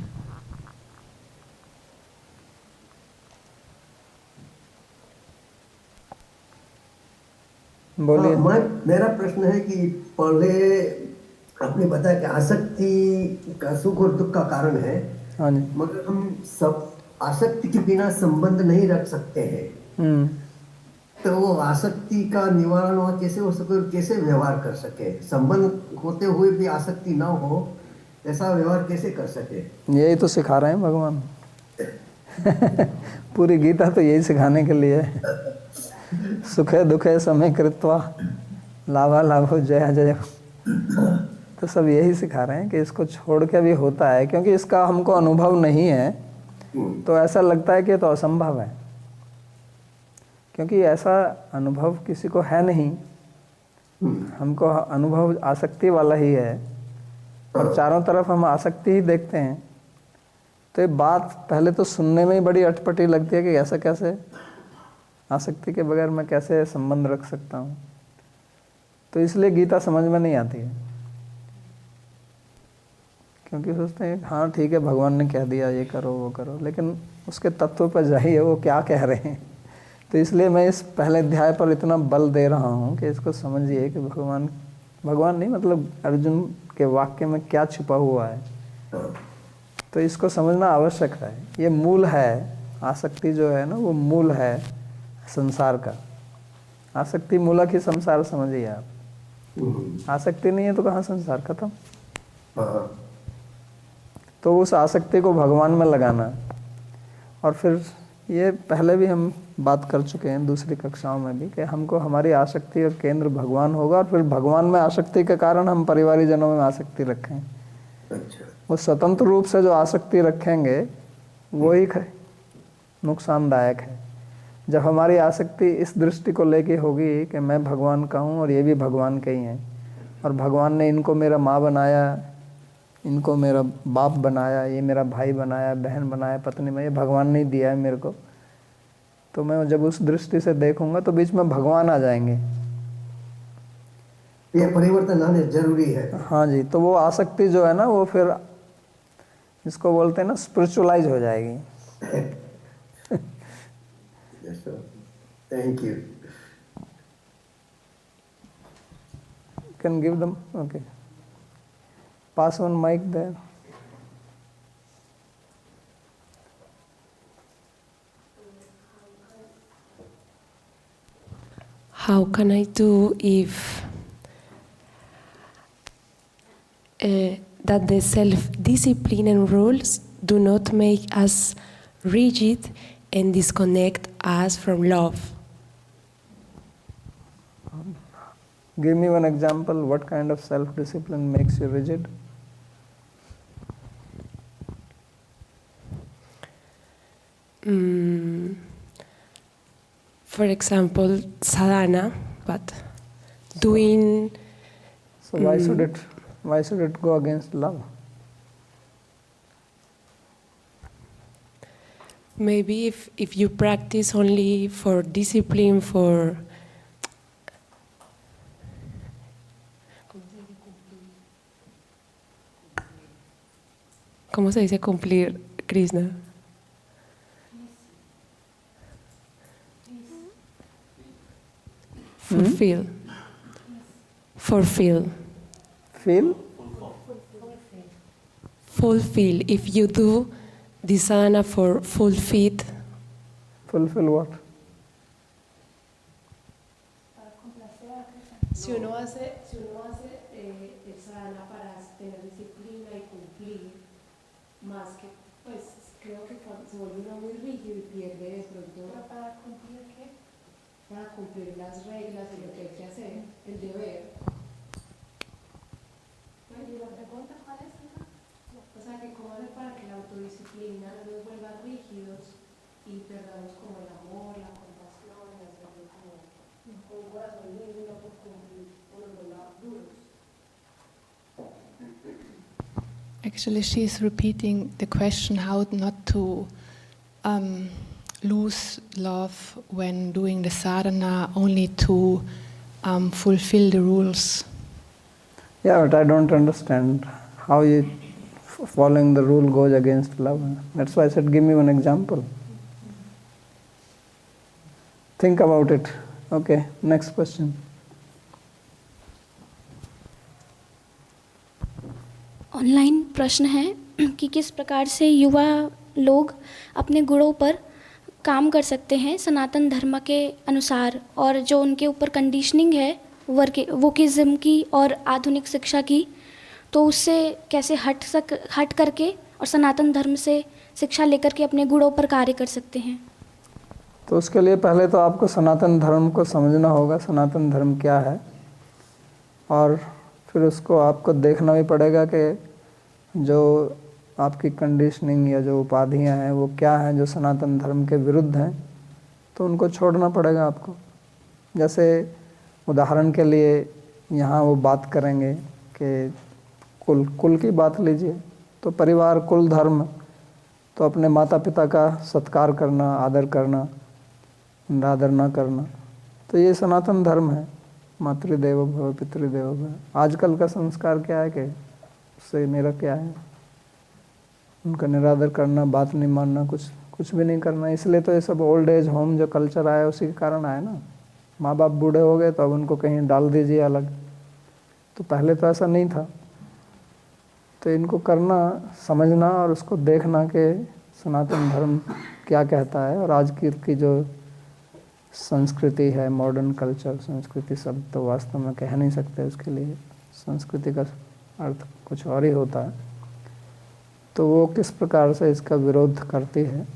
बोलिए। मेरा प्रश्न है कि पहले आपने बताया कि आसक्ति का सुख और दुख का कारण है, हाँ जी। मगर हम सब आसक्ति के बिना संबंध नहीं रख सकते हैं। तो वो आसक्ति का निवारण वहाँ कैसे हो सके और कैसे व्यवहार कर सके? संबंध होते हुए भी आसक्ति ना हो, ऐसा व्यवहार कैसे कर सके? यही तो सिखा रहे हैं भगवान। पूरी गीता तो यही सिखाने के लिए है। सुखे दुखे समय कृत्वा लाभा लाभो जया जय। तो सब यही सिखा रहे हैं कि इसको छोड़ के भी होता है, क्योंकि इसका हमको अनुभव नहीं है, तो ऐसा लगता है कि ये तो असंभव है, क्योंकि ऐसा अनुभव किसी को है नहीं। हमको अनुभव आसक्ति वाला ही है, और चारों तरफ हम आसक्ति ही देखते हैं। तो ये बात पहले तो सुनने में ही बड़ी अटपटी लगती है कि ऐसा कैसे, आसक्ति के बगैर मैं कैसे संबंध रख सकता हूँ। तो इसलिए गीता समझ में नहीं आती है, क्योंकि सोचते हैं हाँ ठीक है, भगवान ने कह दिया ये करो वो करो, लेकिन उसके तत्व पर जाइए, वो क्या कह रहे हैं। तो इसलिए मैं इस पहले अध्याय पर इतना बल दे रहा हूँ कि इसको समझिए कि भगवान नहीं, मतलब अर्जुन के वाक्य में क्या छिपा हुआ है। तो इसको समझना आवश्यक है। ये मूल है, आसक्ति जो है ना, वो मूल है संसार का। आसक्ति मूलक ही संसार समझिए आप। आसक्ति नहीं है तो कहाँ संसार खत्म। तो उस आसक्ति को भगवान में लगाना, और फिर ये पहले भी हम बात कर चुके हैं दूसरी कक्षाओं में भी, कि हमको हमारी आसक्ति का केंद्र भगवान होगा, और फिर भगवान में आसक्ति के कारण हम परिवारी जनों में आसक्ति रखें। अच्छा। वो स्वतंत्र रूप से जो आसक्ति रखेंगे वो ही नुकसानदायक है। जब हमारी आसक्ति इस दृष्टि को लेके होगी कि मैं भगवान का हूँ और ये भी भगवान के ही हैं, और भगवान ने इनको मेरा माँ बनाया, इनको मेरा बाप बनाया, ये मेरा भाई बनाया, बहन बनाया, पत्नी में, ये भगवान ने दिया है मेरे को, तो मैं जब उस दृष्टि से देखूंगा तो बीच में भगवान आ जाएंगे। ये परिवर्तन आने जरूरी है। हाँ जी। तो वो आसक्ति जो है ना, वो फिर इसको बोलते हैं ना, स्पिरिचुअलाइज हो जाएगी। Thank you. Can give them, okay, pass one mic there. How can I do if that the self-discipline and rules do not make us rigid and disconnect us from love? Give me one example. What kind of self-discipline makes you rigid? For example, sadhana, but doing. So why should it go against love? Maybe if you practice only for discipline, for ¿cómo se dice cumplir? Krishna. Fulfill. Fulfill. Feel? Fulfill. If you do dhisana for fulfilled, Fulfill what? si uno hace el sadhana para tener disciplina y cumplir, más que, pues creo que se vuelve uno muy rígido y pierde de pronto. ¿Para cumplir qué? Para cumplir las reglas y lo que hay que hacer, el deber. ¿Y la pregunta cuál es? O sea, que cómo hacer para que la autodisciplina no nos vuelva rígidos y perdamos como el amor, la compasión, y hacerlo como con un corazón libre y no por cumplir unos lados duros. Actually, she is repeating the question how not to lose love when doing the sadhana, only to fulfill the rules. Yeah, but I don't understand how following the rule goes against love. That's why I said, give me one example. Think about it. Okay, next question. Online प्रश्न है कि किस प्रकार से युवा लोग अपने गुणों पर काम कर सकते हैं सनातन धर्म के अनुसार, और जो उनके ऊपर कंडीशनिंग है वोकिज्म की और आधुनिक शिक्षा की, तो उससे कैसे हट करके और सनातन धर्म से शिक्षा लेकर के अपने गुणों पर कार्य कर सकते हैं। तो उसके लिए पहले तो आपको सनातन धर्म को समझना होगा, सनातन धर्म क्या है, और फिर उसको आपको देखना भी पड़ेगा कि जो आपकी कंडीशनिंग या जो उपाधियां हैं वो क्या हैं जो सनातन धर्म के विरुद्ध हैं, तो उनको छोड़ना पड़ेगा आपको। जैसे उदाहरण के लिए यहाँ वो बात करेंगे कि कुल की बात लीजिए, तो परिवार, कुल धर्म, तो अपने माता पिता का सत्कार करना, आदर करना, निरादर ना करना, तो ये सनातन धर्म है। मातृदेवो भव पितृदेवो भव। आजकल का संस्कार क्या है कि उससे मेरा क्या है, उनका निरादर करना, बात नहीं मानना, कुछ भी नहीं करना। इसलिए तो ये सब ओल्ड एज होम जो कल्चर आया उसी के कारण आया ना। माँ बाप बूढ़े हो गए तो अब उनको कहीं डाल दीजिए अलग, तो पहले तो ऐसा नहीं था। तो इनको करना, समझना और उसको देखना कि सनातन धर्म क्या कहता है। और आज की जो संस्कृति है, मॉडर्न कल्चर, संस्कृति शब्द तो वास्तव में कह नहीं सकते, उसके लिए संस्कृति का अर्थ कुछ और ही होता है। तो वो किस प्रकार से इसका विरोध करती है,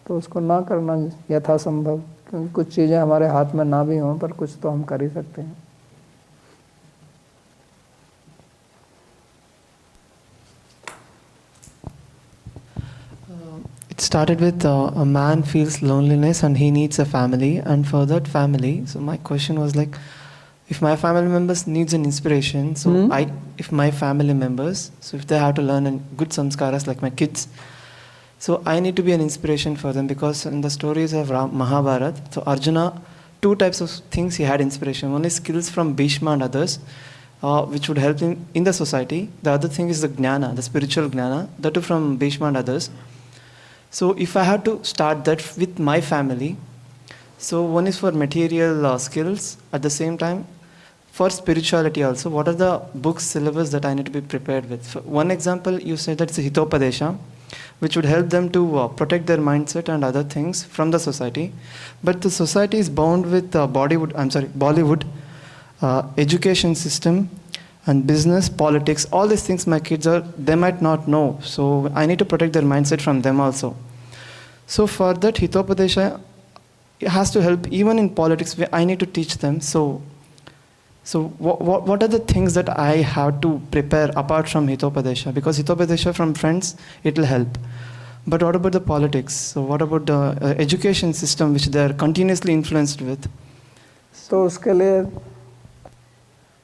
तो उसको ना करना यथासंभव, क्योंकि कुछ चीज़ें हमारे हाथ में ना भी हों पर कुछ तो हम कर ही सकते हैं। It started with a man feels loneliness and he needs a family, and for that family, so my question was like, if my family members needs an inspiration, so if my family members, so if they have to learn good samskaras like my kids, so I need to be an inspiration for them, because in the stories of Mahabharata, so Arjuna, two types of things he had inspiration. One is skills from Bhishma and others, which would help him in the society. The other thing is the jnana, the spiritual jnana, that too from Bhishma and others. So if I had to start that with my family, so one is for material skills, at the same time for spirituality also, what are the books, syllabus that I need to be prepared with? For one example, you said that it's a Hitopadesha, which would help them to protect their mindset and other things from the society. But the society is bound with Bollywood, education system, and business, politics, all these things my kids they might not know. So I need to protect their mindset from them also. So for that, Hitopadesha has to help even in politics. I need to teach them. So what are the things that I have to prepare apart from Hitopadesha? Because Hitopadesha from friends, it will help. But what about the politics? So what about the education system which they are continuously influenced with? तो उसके लिए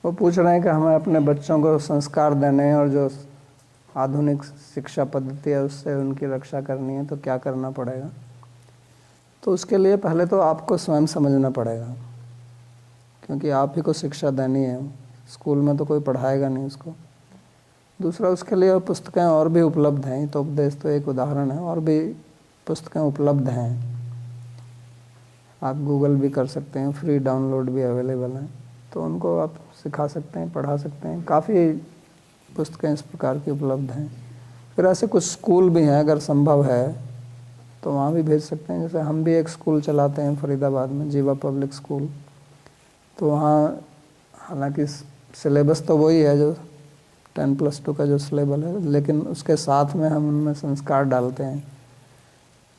वो पूछ रहे हैं कि हमें अपने बच्चों को संस्कार देने हैं और जो आधुनिक शिक्षा पद्धति है उससे उनकी रक्षा करनी है, तो क्या करना पड़ेगा। तो उसके लिए पहले तो आपको स्वयं समझना पड़ेगा, क्योंकि आप ही को शिक्षा देनी है। स्कूल में तो कोई पढ़ाएगा नहीं उसको। दूसरा उसके लिए पुस्तकें और भी उपलब्ध हैं, तो उपदेश तो एक उदाहरण है, और भी पुस्तकें उपलब्ध हैं, आप गूगल भी कर सकते हैं, फ्री डाउनलोड भी अवेलेबल हैं, तो उनको आप सिखा सकते हैं, पढ़ा सकते हैं। काफ़ी पुस्तकें इस प्रकार की उपलब्ध हैं। फिर ऐसे कुछ स्कूल भी हैं, अगर संभव है तो वहाँ भी भेज सकते हैं। जैसे हम भी एक स्कूल चलाते हैं फरीदाबाद में, जीवा पब्लिक स्कूल, तो वहाँ हालांकि सिलेबस तो वही है जो 10+2 का जो सिलेबस है, लेकिन उसके साथ में हम उनमें संस्कार डालते हैं,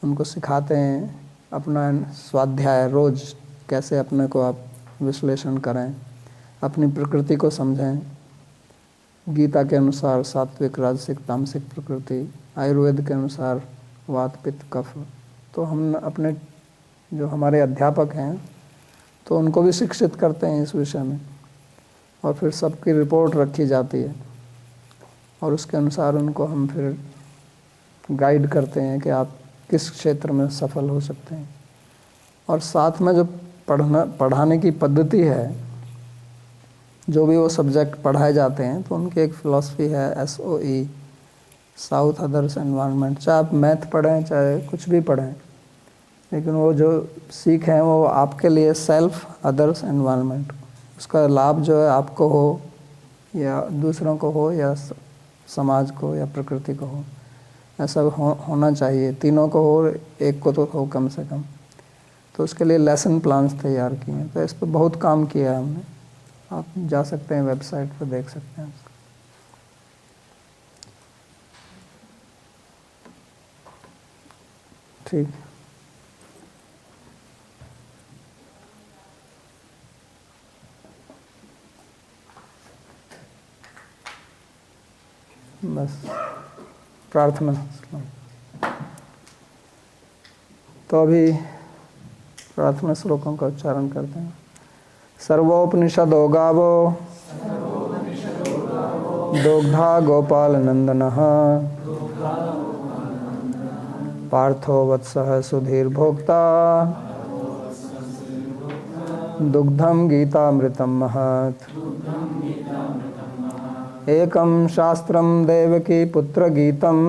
उनको सिखाते हैं अपना स्वाध्याय रोज़ कैसे अपने को आप विश्लेषण करें, अपनी प्रकृति को समझें, गीता के अनुसार सात्विक राजसिक तामसिक प्रकृति, आयुर्वेद के अनुसार वात पित्त कफ। तो हम अपने जो हमारे अध्यापक हैं तो उनको भी शिक्षित करते हैं इस विषय में, और फिर सबकी रिपोर्ट रखी जाती है और उसके अनुसार उनको हम फिर गाइड करते हैं कि आप किस क्षेत्र में सफल हो सकते हैं। और साथ में जो पढ़ाने की पद्धति है, जो भी वो सब्जेक्ट पढ़ाए जाते हैं, तो उनकी एक फ़िलासफ़ी है SOE, साउथ अदर्स एनवायरनमेंट। चाहे आप मैथ पढ़ें चाहे कुछ भी पढ़ें, लेकिन वो जो सीख है वो आपके लिए सेल्फ अदर्स एनवायरनमेंट, उसका लाभ जो है आपको हो या दूसरों को हो या समाज को या प्रकृति को हो, ऐसा होना चाहिए। तीनों को हो, एक को तो हो कम से कम। तो उसके लिए लेसन प्लान्स तैयार किए हैं, तो इस पर बहुत काम किया है हमने। आप जा सकते हैं, वेबसाइट पर देख सकते हैं। ठीक, बस प्रार्थना। तो अभी प्रार्थना श्लोकों का उच्चारण करते हैं। सर्वोपनिषदो गावो दोग्धा गोपाल नंदनः पार्थो वत्सः सुधीर भोक्ता दुग्धम गीतामृतम महत्। एकं शास्त्रं देवकी पुत्र गीतम्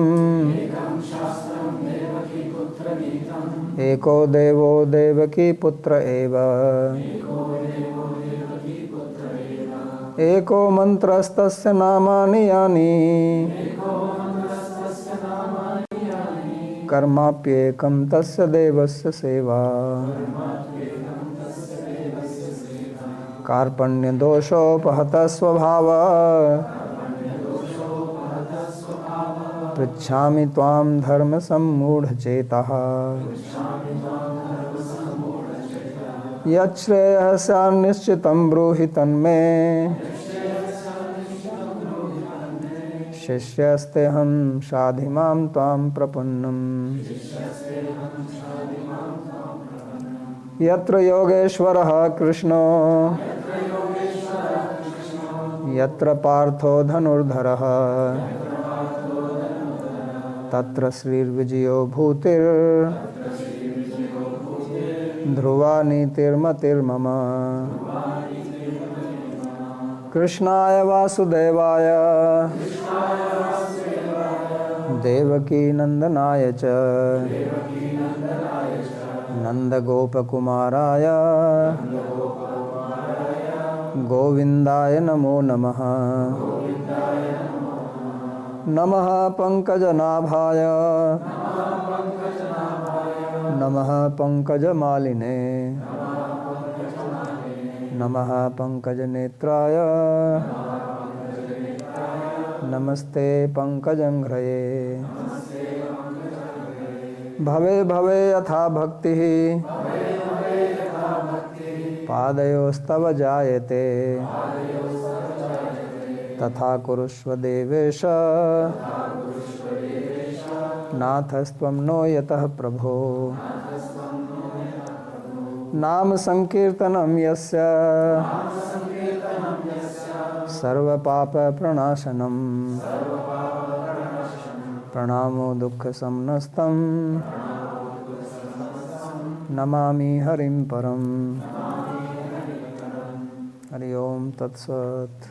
एको देवो देवकी पुत्र एव एको मंत्रस्तस्य नामानि यानि कर्माप्येकं तस्य देवस्य सेवा। कार्पण्यदोषोपहतः स्वभावः पृच्छामि त्वां धर्म सम्मूढ़चेतः। यच्छ्रेयः स्यान्निश्चितं ब्रूहि तन्मे शिष्यस्तेऽहं शाधि मां त्वां प्रपन्नम्। यत्र योगेश्वरः कृष्णो यत्र पार्थो धनुर्धरः तत्र श्रीर्विजयो भूतिर् ध्रुवा नीतिर्मतिर्मम। कृष्णाय वासुदेवाय देवकी नंदनाय च नंदगोपकुमाराय गोविंदाय नमो नमः। नमः पंकजनाभाय नमः पंकजमालिने नमः पंकजनेत्राय नमस्ते पंकजंघ्रये। भवे भवे यथा भक्तिः पादयोस्तव जायते तथा कुरुष्व देवेश नाथस्त्वं नो यतः प्रभो। नाम संकीर्तनं यस्य सर्वपाप प्रणाशनं प्रणामो दुःख समनस्तं नमामि हरिं परम्। हरि ओम तत्सत्।